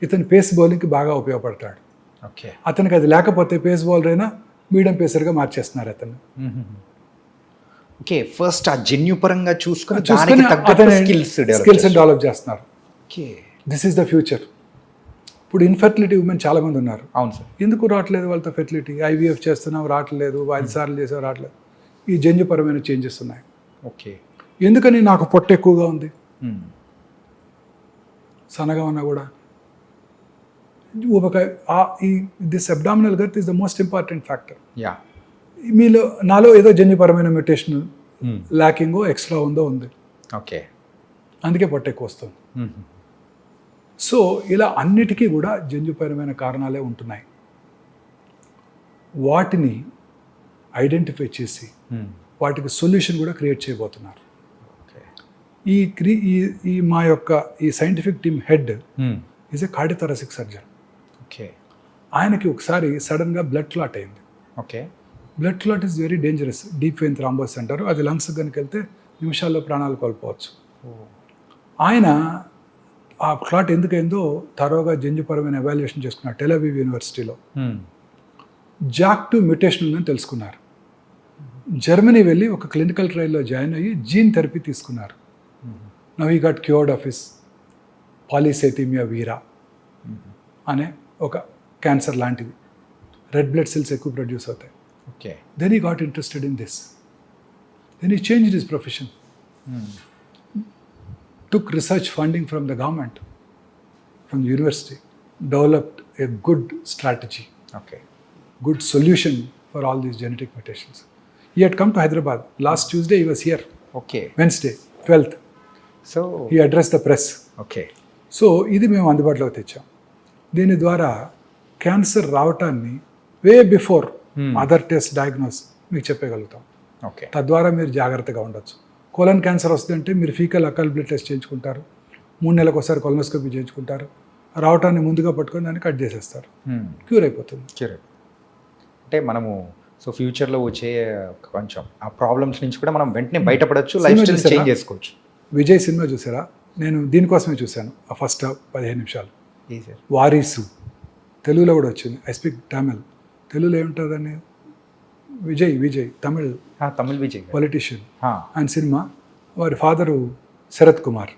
ఇతను పేస్ బౌలింగ్కి బాగా ఉపయోగపడతాడు. ఓకే. అతనికి అది లేకపోతే పేస్ బౌలర్ అయినా మీడియం పేసర్గా మార్చేస్తున్నారు అతను. ఓకే. ఫస్ట్ ఆ జన్యు పరంగా చూసుకుని అతని స్కిల్స్ డెవలప్ చేస్తున్నారు. Okay. This is the future. ఇప్పుడు ఇన్ఫెర్టిలిటీ ఉమెన్ చాలామంది ఉన్నారు. అవును సార్. ఎందుకు రావట్లేదు వాళ్ళతో ఫెర్టిలిటీ? IVF చేస్తున్నాం రావట్లేదు, 5 సార్లు చేసావు రావట్లేదు. ఈ జన్యుపరమైన చేంజెస్ ఉన్నాయి. ఓకే. ఎందుకని నాకు పొట్ట ఎక్కువగా ఉంది, సన్నగా ఉన్నా కూడా ఊబకాయ. This abdominal girth is the most important factor. Yeah. మీలో నాలో ఏదో జన్యుపరమైన మ్యూటేషన్ ల్యాకింగో ఎక్స్ట్రా ఉందో ఉంది, ఓకే. అందుకే పొట్ట ఎక్కువ వస్తుంది. సో ఇలా అన్నిటికీ కూడా జన్యుపరమైన కారణాలే ఉంటున్నాయి. వాటిని ఐడెంటిఫై చేసి వాటికి సొల్యూషన్ కూడా క్రియేట్ చేయబోతున్నారు. ఈ మా యొక్క ఈ scientific team head is a cardiothoracic surgeon. Okay. ఆయనకి ఒకసారి సడన్గా బ్లడ్ క్లాట్ అయింది. Okay. Blood clot is very dangerous. Deep vein thrombosis అంటారు. అది లంగ్స్ కనుక వెళ్తే నిమిషాల్లో ప్రాణాలు కోల్పోవచ్చు. ఆయన ఆ క్లాట్ ఎందుకైందో తరోగా జన్యుపరమైన ఎవాల్యుయేషన్ చేసుకున్నారు టెల్ అవీవ్ యూనివర్సిటీలో. JAK2 మ్యూటేషన్ ఉందని తెలుసుకున్నారు. జర్మనీ వెళ్ళి ఒక క్లినికల్ ట్రయల్లో జాయిన్ అయ్యి జీన్ థెరపీ తీసుకున్నారు. Now he got cured of his polycythaemia vera అనే ఒక క్యాన్సర్ లాంటిది. రెడ్ బ్లడ్ సెల్స్ ఎక్కువ ప్రొడ్యూస్ అవుతాయి. Okay. Then he got interested in this. Then he changed his profession. Took research funding from the government, from the university, developed a good strategy, okay, good solution for all these genetic mutations. He had come to Hyderabad. Last Tuesday he was here. Okay. Wednesday, 12th. So he addressed the press. Okay. So ఇది మేము అందుబాటులోకి తెచ్చాం. దీని ద్వారా క్యాన్సర్ రావటాన్ని way before other test diagnose మీకు చెప్పగలుగుతాం. ఓకే. తద్వారా మీరు జాగ్రత్తగా ఉండొచ్చు. కోలన్ క్యాన్సర్ వస్తుందంటే మీరు ఫీకల్ అకల్ బ్లడ్ టెస్ట్ చేయించుకుంటారు, 3 నెలలకు ఒకసారి కొలనోస్కోపీ చేయించుకుంటారు, రావటాన్ని ముందుగా పట్టుకొని దాన్ని కట్ చేసేస్తారు, క్యూర్ అయిపోతుంది. క్యూర్. అంటే మనము సో ఫ్యూచర్లో వచ్చే కొంచెం ఆ ప్రాబ్లమ్స్ నుంచి కూడా మనం వెంటనే బయటపడవచ్చు, లైఫ్ సినిమా స్టైల్ చూసారా? చేంజ్ చేసుకోవచ్చు. విజయ్ సినిమా చూసారా? నేను దీనికోసమే చూశాను. ఆ ఫస్ట్ 15 నిమిషాలు. ఏ సార్? వారీసు తెలుగులో కూడా వచ్చింది. I speak Tamil. తెలుగులో ఏముంటుందని విజయ్ తమిళ్ తమిళ్ విజయ్. పొలిటీషియన్. ఆయన సినిమా. వారి father Sarath Kumar.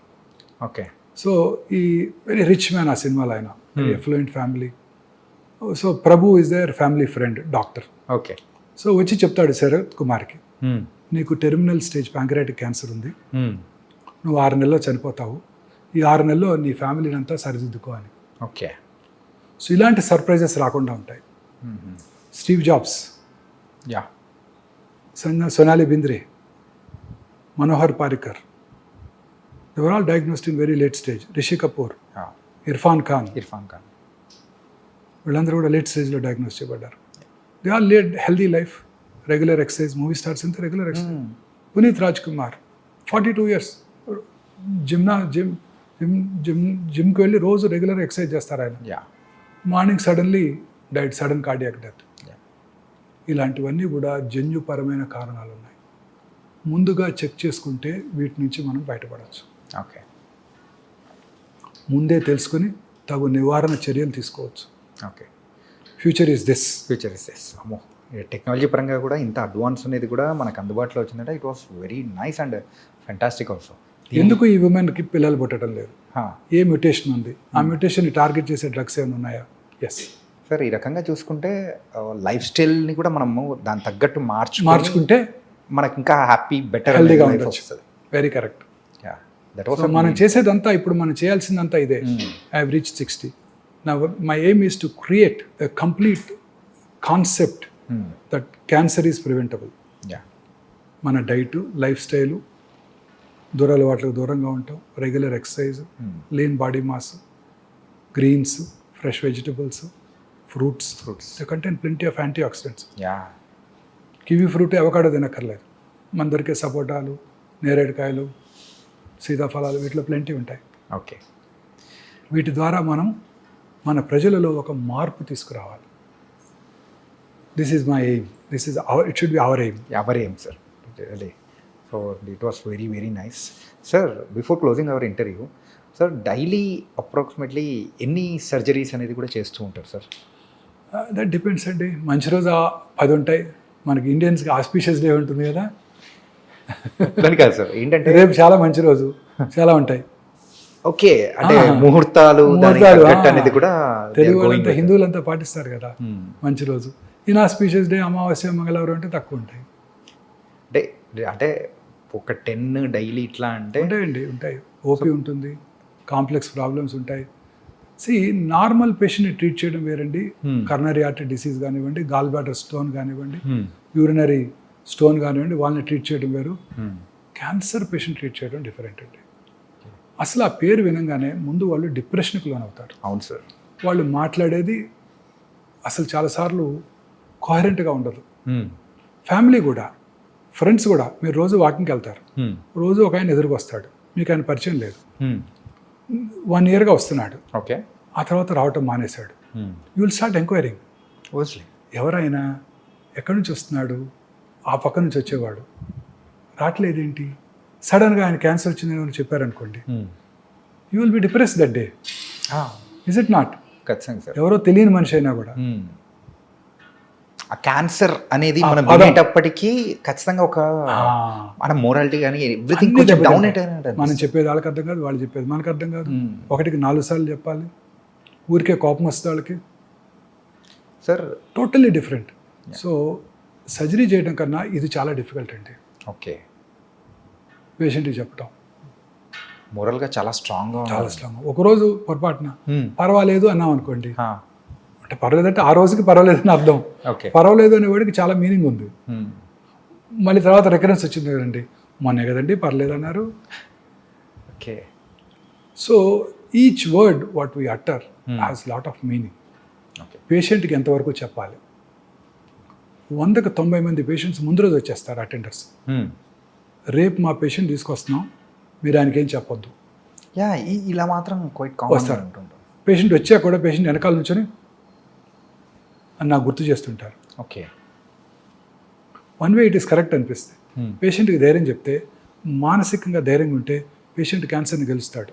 Okay. So ఈ వెరీ రిచ్ మ్యాన్ ఆ సినిమాలో ఆయన. Very affluent family. So Prabhu is their family friend, doctor. Okay. So వచ్చి చెప్తాడు శరత్ కుమార్కి, నీకు టెర్మినల్ స్టేజ్ ప్యాంక్రియాటిక్ క్యాన్సర్ ఉంది, నువ్వు 6 నెలల్లో చనిపోతావు, ఈ 6 నెలల్లో నీ ఫ్యామిలీని అంతా సరిదిద్దుకో అని. ఓకే. సో ఇలాంటి సర్ప్రైజెస్ రాకుండా ఉంటాయి. Steve Jobs, yeah, Sonali Bendre, Manohar Parrikar, they were all diagnosed in very late stage. Rishi Kapoor, Irrfan Khan వీళ్ళందరూ కూడా లేట్ స్టేజ్లో డయాగ్నోస్ చేయబడ్డారు. They all lead healthy life, regular exercise. Movie stars అంతా regular exercise. Puneeth Rajkumar 42 years జిమ్కి వెళ్ళి రోజు రెగ్యులర్ ఎక్సర్సైజ్ చేస్తారు ఆయన. Morning suddenly diet, sudden cardiac death. ఇలాంటివన్నీ కూడా జన్యుపరమైన కారణాలు ఉన్నాయి. ముందుగా చెక్ చేసుకుంటే వీటి నుంచి మనం బయటపడవచ్చు. ఓకే. ముందే తెలుసుకుని తగు నివారణ చర్యలు తీసుకోవచ్చు. ఓకే. Future is this. అమ్మో, టెక్నాలజీ పరంగా కూడా ఇంత అడ్వాన్స్ అనేది కూడా మనకు అందుబాటులో వచ్చిందంటే it was very nice and fantastic also. ఎందుకు ఈ ఉమెన్కి పిల్లలు పుట్టడం లేదు? ఏ మ్యూటేషన్ ఉంది? ఆ మ్యూటేషన్ని టార్గెట్ చేసే డ్రగ్స్ ఏమైనా ఉన్నాయా? Yes sir. ఈ రకంగా చూసుకుంటే లైఫ్ స్టైల్ని కూడా మనము దాని తగ్గట్టు మార్చుకుంటే మనకి ఇంకా హ్యాపీ, బెటర్, హెల్దీగా ఉండొచ్చు. Very correct. మనం చేసేదంతా, ఇప్పుడు మనం చేయాల్సిందంతా ఇదే. I have reached 60. నా my aim is to create a complete concept that cancer is preventable. మన డైటు, లైఫ్ స్టైలు, దురలవాట్లకు దూరంగా ఉంటాం, regular exercise, lean body mass, greens, fresh vegetables, fruits. They contain plenty of antioxidants. Kiwi fruit, avocado తినక్కర్లేదు. మన దొరికే సపోటాలు, నేరేడుకాయలు, సీతాఫలాలు, వీటిలో plenty ఉంటాయి. ఓకే. వీటి ద్వారా మనం మన ప్రజలలో ఒక మార్పు తీసుకురావాలి. This is my aim. It should be our aim. Sir. So it was very very nice. Sir, before closing our interview, sir daily approximately ఎన్ని సర్జరీస్ అనేది కూడా చేస్తూ ఉంటారు సార్? దట్ డిపెండ్స్ అండి. మంచి రోజు 10 ఉంటాయి. మనకి ఇండియన్స్కి ఆస్పీషియస్ డే ఉంటుంది కదా. దాని కాదు సార్, ఏంటంటే రేపు చాలా మంచి రోజు, చాలా ఉంటాయి. ఓకే. అంటే ముహూర్తాలు అనేది కూడా తెలుగు వాళ్ళంతా, హిందువులంతా పాటిస్తారు కదా మంచి రోజు. ఇన్ఆస్పీషియస్ డే, అమావాస్య, మంగళవారం అంటే తక్కువ ఉంటాయి. అంటే ఒక 10 డైలీ ఇట్లా అంటే ఉంటాయి. ఓపీ ఉంటుంది, కాంప్లెక్స్ ప్రాబ్లమ్స్ ఉంటాయి. నార్మల్ పేషెంట్ని ట్రీట్ చేయడం వేరండి. కర్నరీ ఆర్టరీ డిసీజ్ కానివ్వండి, గాల్ బ్లాడర్ స్టోన్ కానివ్వండి, యూరినరీ స్టోన్ కానివ్వండి, వాళ్ళని ట్రీట్ చేయడం వేరు. క్యాన్సర్ పేషెంట్ ట్రీట్ చేయడం డిఫరెంట్ అండి. అసలు ఆ పేరు వినంగానే ముందు వాళ్ళు డిప్రెషన్కి లోనవుతారు. అవును సార్. వాళ్ళు మాట్లాడేది అసలు చాలాసార్లు కోహరెంట్గా ఉండదు. ఫ్యామిలీ కూడా, ఫ్రెండ్స్ కూడా. మీరు రోజు వాకింగ్కి వెళ్తారు, రోజు ఒక ఆయన ఎదురుకు వస్తాడు, మీకు ఆయన పరిచయం లేదు, 1 yearగా వస్తున్నాడు. ఓకే. ఆ తర్వాత రావటం మానేశాడు. You will start enquiring. ఎవరైనా ఎక్కడి నుంచి వస్తున్నాడు? ఆ పక్క నుంచి వచ్చేవాడు, రావట్లేదేంటి? సడన్గా ఆయన క్యాన్సర్ వచ్చిందని అని చెప్పారనుకోండి, you will be depress that day. Is it not? ఖచ్చితంగా సార్. ఎవరో తెలియని మనిషి అయినా కూడా ఆ క్యాన్సర్ అనేది మనం వినేటప్పటికీ ఖచ్చితంగా ఒక మన మోరాలిటీ కానీ ఎవ్రీథింగ్ కొంచెం డౌన్ అయిపోయినట్టు. మనం చెప్పేది వాళ్ళకి అర్థం కాదు, వాళ్ళు చెప్పేది మనకు అర్థం కాదు. ఒకటికి 4 సార్లు చెప్పాలి. ఊరికే కోపం వస్తే వాళ్ళకి sir totally different. So surgery చేయడం కన్నా ఇది చాలా డిఫికల్ట్ అండి. ఓకే. పేషెంట్కి చెప్పడం మోరల్గా చాలా స్ట్రాంగ్. ఒకరోజు పొరపాటున పర్వాలేదు అన్నాం అనుకోండి, అంటే పర్వాలేదంటే ఆ రోజుకి పర్వాలేదు అని అర్థం. పర్వాలేదు అనే వాడికి చాలా మీనింగ్ ఉంది. మళ్ళీ తర్వాత రికరెన్స్ వచ్చింది కదండి, మొన్నే కదండి పర్లేదు అన్నారు. Okay. So each word what we utter has lot of meaning. పేషెంట్కి ఎంతవరకు చెప్పాలి? 100కి 90 మంది పేషెంట్స్ ముందు రోజు వచ్చేస్తారు అటెండర్స్. రేపు మా పేషెంట్ తీసుకొస్తున్నాం, మీరు ఆయనకి ఏం చెప్పొద్దు. ఇలా మాత్రం వస్తారు. పేషెంట్ వచ్చాక కూడా పేషెంట్ వెనకాల నుంచొని అని నాకు గుర్తు చేస్తుంటారు. Okay. One way it is correct అనిపిస్తుంది. పేషెంట్కి ధైర్యం చెప్తే, మానసికంగా ధైర్యంగా ఉంటే పేషెంట్ క్యాన్సర్ని గెలుస్తాడు.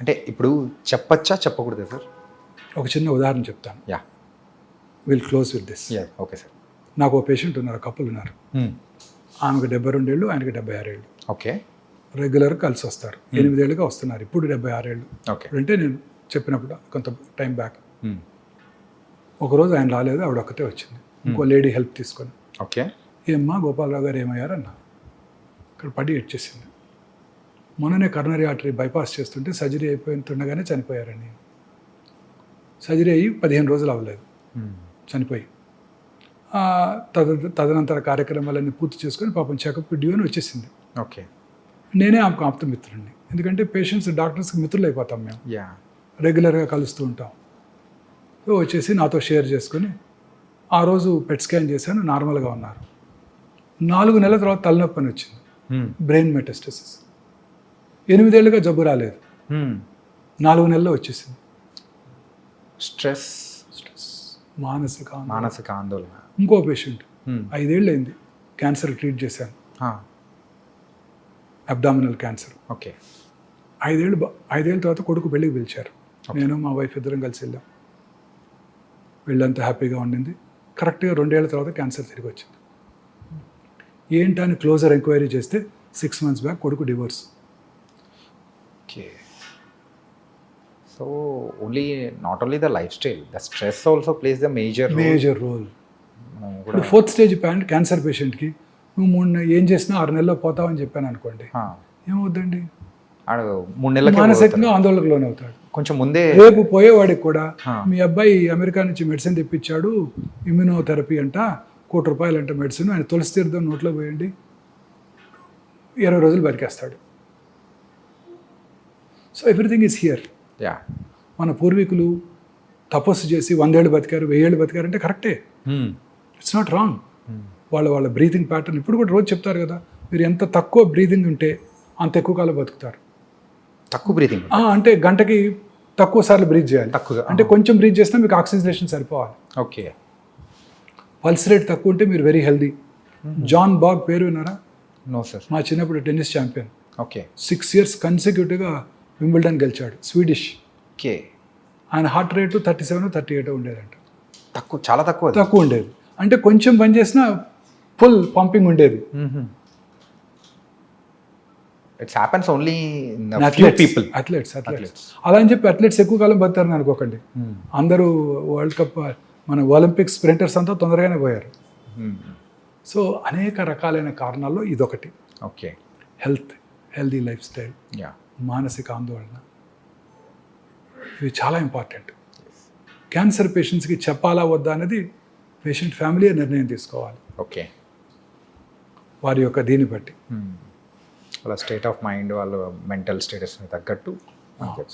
అంటే ఇప్పుడు చెప్పచ్చా చెప్పకూడదా సార్? ఒక చిన్న ఉదాహరణ చెప్తాను. Yeah will close with this. Yeah okay sir. నాకు ఒక పేషెంట్ ఉన్నారు, కపుల్ ఉన్నారు. ఆమెకు 72 ఏళ్ళు, ఆయనకి 76 ఏళ్ళు. ఓకే రెగ్యులర్గా కలిసి వస్తారు. 8 ఏళ్ళుగా వస్తున్నారు. ఇప్పుడు 76 ఏళ్ళు. ఓకే. అంటే నేను చెప్పినప్పుడు కొంత టైం బ్యాక్. ఒకరోజు ఆయన రాలేదు, ఆవిడ ఒక్కతే వచ్చింది, ఇంకో లేడీ హెల్ప్ తీసుకొని. ఓకే. ఏమ్మా గోపాలరావు గారు ఏమయ్యారన్నా? ఇక్కడ పడి ఎడ్చేసింది. మొన్ననే కరోనరీ ఆర్టరీ బైపాస్ చేస్తుంటే సర్జరీ అయిపోతుండగానే చనిపోయారండి. సర్జరీ అయ్యి 15 రోజులు అవ్వలేదు, చనిపోయి. తదనంతర కార్యక్రమాలన్నీ పూర్తి చేసుకొని పాపం చెకప్ డ్యూ అని వచ్చేసింది. ఓకే. నేనే ఆమెకు ఆప్త మిత్రుడిని, ఎందుకంటే పేషెంట్స్ డాక్టర్స్కి మిత్రులు అయిపోతాం మేము, యా రెగ్యులర్గా కలుస్తూ ఉంటాం. సో వచ్చేసి నాతో షేర్ చేసుకొని ఆ రోజు పెట్ స్కాన్ చేశాను, నార్మల్గా ఉన్నారు. 4 నెలల తర్వాత తలనొప్పి అని వచ్చింది, బ్రెయిన్ మెటాస్టసిస్. 8 ఏళ్ళుగా జబ్బు రాలేదు, 4 నెలల్లో వచ్చేసింది. స్ట్రెస్ మానసిక ఆందోళన. ఇంకో పేషెంట్ 5 ఏళ్ళు అయింది, క్యాన్సర్ ట్రీట్ చేశాను, అబ్డామినల్ క్యాన్సర్. ఓకే. 5 ఏళ్ళ తర్వాత కొడుకు పెళ్ళికి పిలిచారు. నేను మా వైఫ్ ఇద్దరం కలిసి వెళ్ళాం. వీళ్ళంతా హ్యాపీగా ఉండింది. కరెక్ట్గా 2 ఏళ్ల తర్వాత క్యాన్సర్ తిరిగి వచ్చింది. ఏంటని క్లోజర్ ఎంక్వైరీ చేస్తే 6 months బ్యాక్ కొడుకు divorce. Okay. So not only the lifestyle, the stress also plays the major role. ఇప్పుడు 4th స్టేజ్ క్యాన్సర్ పేషెంట్కి నువ్వు 3 ఏం చేసినా 6 నెలల్లో పోతావని చెప్పాను అనుకోండి, ఏమవుద్దండి? 3 నెలలకి మానసికంగా ఆందోళనకు లోనవుతాడు. కొంచెం ముందే రేపు పోయేవాడికి కూడా మీ అబ్బాయి అమెరికా నుంచి మెడిసిన్ తెప్పించాడు, ఇమ్యూనోథెరపీ అంట, ₹1,00,00,000 అంట మెడిసిన్, ఆయన తులసి తీర్థం నోట్లో పోయండి, 20 రోజులు బతికేస్తాడు. So everything is here. Yeah. మన పూర్వీకులు తపస్సు చేసి 100 ఏళ్ళు బతికారు, 1000 ఏళ్ళు బతికారు అంటే కరెక్టే, ఇట్స్ నాట్ రాంగ్. వాళ్ళ బ్రీతింగ్ ప్యాటర్న్ ఇప్పుడు కూడా రోజు చెప్తారు కదా, మీరు ఎంత తక్కువ బ్రీతింగ్ ఉంటే అంత ఎక్కువ కాలం బతుకుతారు. తక్కువ బ్రీతింగ్ అంటే గంటకి తక్కువ సార్లు బ్రీత్ చేయాలి. తక్కువ అంటే కొంచెం బ్రీత్ చేసినా మీకు ఆక్సిజనేషన్ సరిపోవాలి. ఓకే. పల్స్ రేట్ తక్కువ ఉంటే మీరు వెరీ హెల్దీ. జాన్ బాగ్ పేరు విన్నారా? No sir. మా చిన్నప్పుడు టెన్నిస్ ఛాంపియన్, ఓకే. 6 years కన్సిక్యూటివ్గా వింబుల్డన్ గెలిచాడు, స్వీడిష్. ఓకే. ఆయన హార్ట్ రేటు 37, 38 ఉండేదంట. తక్కువ, చాలా తక్కువ. తక్కువ ఉండేది అంటే కొంచెం పని చేసినా ఫుల్ పంపింగ్ ఉండేది. It's happens only in few people. Athletes అలా అని చెప్పి అథ్లెట్స్ ఎక్కువ కాలం బతారని అనుకోకండి. అందరూ వరల్డ్ కప్ మన ఒలింపిక్ స్ప్రింటర్స్ అంతా తొందరగానే పోయారు. సో అనేక రకాలైన కారణాల్లో ఇదొకటి. Okay. Healthy life style, yeah, మానసిక ఆందోళన, ఇవి చాలా ఇంపార్టెంట్. క్యాన్సర్ పేషెంట్స్కి చెప్పాలా వద్దా అనేది పేషెంట్ ఫ్యామిలీ నిర్ణయం తీసుకోవాలి. ఓకే. వారి యొక్క దీన్ని బట్టి, వాళ్ళ స్టేట్ ఆఫ్ మైండ్, వాళ్ళ మెంటల్ స్టేటస్ని తగ్గట్టు.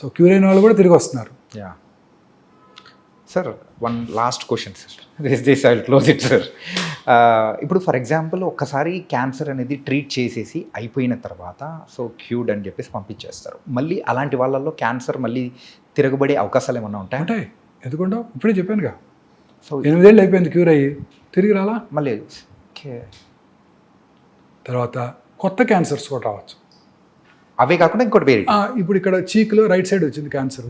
సో క్యూర్ అయిన వాళ్ళు కూడా తిరిగి వస్తున్నారు. Yeah sir, one last question sir, this I will close it sir. ఇప్పుడు ఫర్ ఎగ్జాంపుల్ ఒక్కసారి క్యాన్సర్ అనేది ట్రీట్ చేసేసి అయిపోయిన తర్వాత సో క్యూర్డ్ అని చెప్పేసి పంపించేస్తారు. మళ్ళీ అలాంటి వాళ్ళల్లో క్యాన్సర్ మళ్ళీ తిరగబడే అవకాశాలు ఏమన్నా ఉంటాయి? ఎందుకుంటావు? ఇప్పుడే చెప్పానుగా, సో 8 ఏళ్ళు అయిపోయింది క్యూర్ అయ్యి, తిరిగి రాలా మళ్ళీ. ఓకే. తర్వాత కొత్త క్యాన్సర్స్ కూడా రావచ్చు. అవే కాకుండా ఇంకోటి వేరే, ఇప్పుడు ఇక్కడ చీక్లో రైట్ సైడ్ వచ్చింది క్యాన్సర్,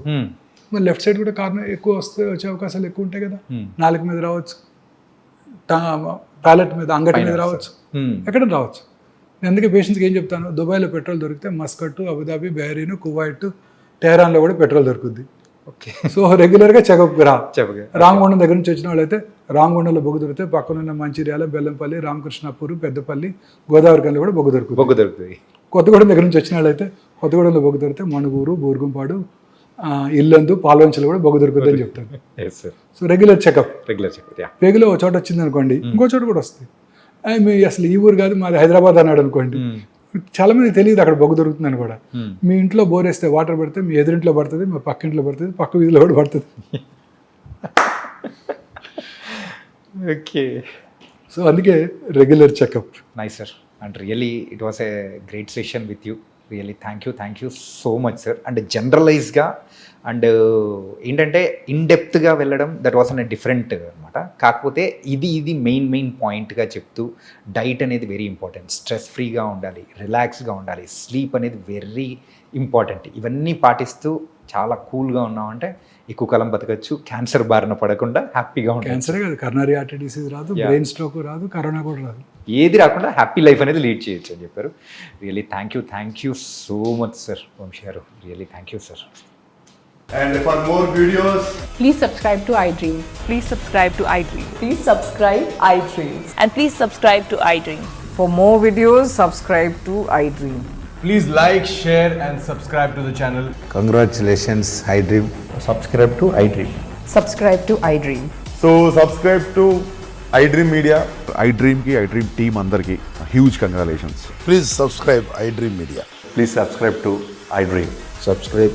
మరి లెఫ్ట్ సైడ్ కూడా కారణం ఎక్కువ వచ్చే అవకాశాలు ఎక్కువ ఉంటాయి కదా. నాలుక మీద రావచ్చు, ప్యాలెట్ మీద, అంగటి మీద రావచ్చు, ఎక్కడ రావచ్చు. నేను అందుకే పేషెంట్స్కి ఏం చెప్తాను, దుబాయ్లో పెట్రోల్ దొరికితే మస్కట్, అబుదాబి, బహ్రెయిన్, కువైట్, టెహరాన్లో కూడా పెట్రోల్ దొరుకుద్ది. ఓకే. సో రెగ్యులర్గా చెకప్కి రా. చెప్పగా రామగుండం దగ్గర నుంచి వచ్చిన వాళ్ళైతే రామగుండంలో బొగ్గు దొరికితే పక్కనున్న మంచిర్యాల, బెల్లంపల్లి, రామకృష్ణాపూర్, పెద్దపల్లి, గోదావరికంలో కూడా బొగ్గు దొరుకుతుంది. కొత్తగూడెం దగ్గర నుంచి వచ్చిన వాళ్ళైతే కొత్తగూడెంలో బొగ్గు దొరికితే మణుగూరు, బూర్గుంపాడు, ఇల్లందు, పాల్వంచలు కూడా బొగ్గు దొరుకుతుంది అని చెప్తాను. So regular checkup. పేగులో ఒక చోట వచ్చింది అనుకోండి, ఇంకో చోట కూడా వస్తుంది. మీ అసలు ఈ ఊరు కాదు, మాది హైదరాబాద్ అన్నాడు అనుకోండి, చాలా మంది తెలియదు అక్కడ బొగ్గు దొరుకుతుందని కూడా. మీ ఇంట్లో బోర్ వేస్తే వాటర్ పడితే మీ ఎదురింట్లో పడుతుంది, మా పక్క ఇంట్లో పడుతుంది, పక్క వీధిలో కూడా పడుతుంది. ఓకే. సో అందుకే regular checkup. Nice sir, and really it was a great session with you. Really thank you so much sir. And జనరలైజ్గా అండ్ ఏంటంటే ఇన్డెప్త్గా వెళ్ళడం దట్ వాస్ అన్ డిఫరెంట్ అనమాట. కాకపోతే ఇది మెయిన్ పాయింట్గా చెప్తూ డైట్ అనేది వెరీ ఇంపార్టెంట్, స్ట్రెస్ ఫ్రీగా ఉండాలి, రిలాక్స్గా ఉండాలి, స్లీప్ అనేది వెరీ ఇంపార్టెంట్. ఇవన్నీ పాటిస్తూ చాలా కూల్గా ఉన్నామంటే ఎక్కువ కాలం బతకచ్చు, క్యాన్సర్ బారిన పడకుండా హ్యాపీగా ఉంటాం. క్యాన్సరే కాదు, కరోనరీ ఆర్టరీ డిసీజ్ రాదు, Yeah. బ్రెయిన్ స్ట్రోక్ రాదు, కరోనా కూడా రాదు. ఏది రాకుండా హ్యాపీ లైఫ్ అనేది లీడ్ చేయొచ్చు అని చెప్పారు. Really thank you so much sir Vamsi గారు. Really thank you sir. And for more videos, Please subscribe to iDream. Please subscribe to iDream. Please subscribe iDream. And please subscribe to iDream. For more videos, subscribe to iDream. please like, share, and subscribe to the channel. Congratulations, iDream. subscribe to iDream. Subscribe to iDream. So subscribe to iDream Media. iDream ki iDream team అందరికి huge congratulations. Please subscribe iDream Media. Please subscribe to iDream. Subscribe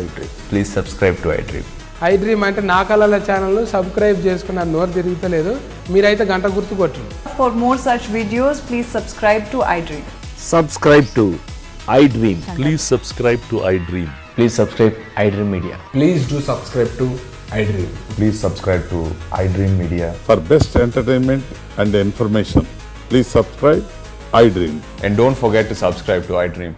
iDream. Please subscribe to iDream. iDream అంటే నా కళల channel subscribe చేసుకున్న నోరు తిరుగుతలేదు, మీరైతే గంట గుర్తు కొట్టండి. For more such videos, please subscribe to iDream. Subscribe to iDream. Please subscribe to iDream. Please subscribe iDream Media. Please do subscribe to iDream. Please subscribe to iDream Media. For best entertainment and information, please subscribe iDream. And don't forget to subscribe to iDream.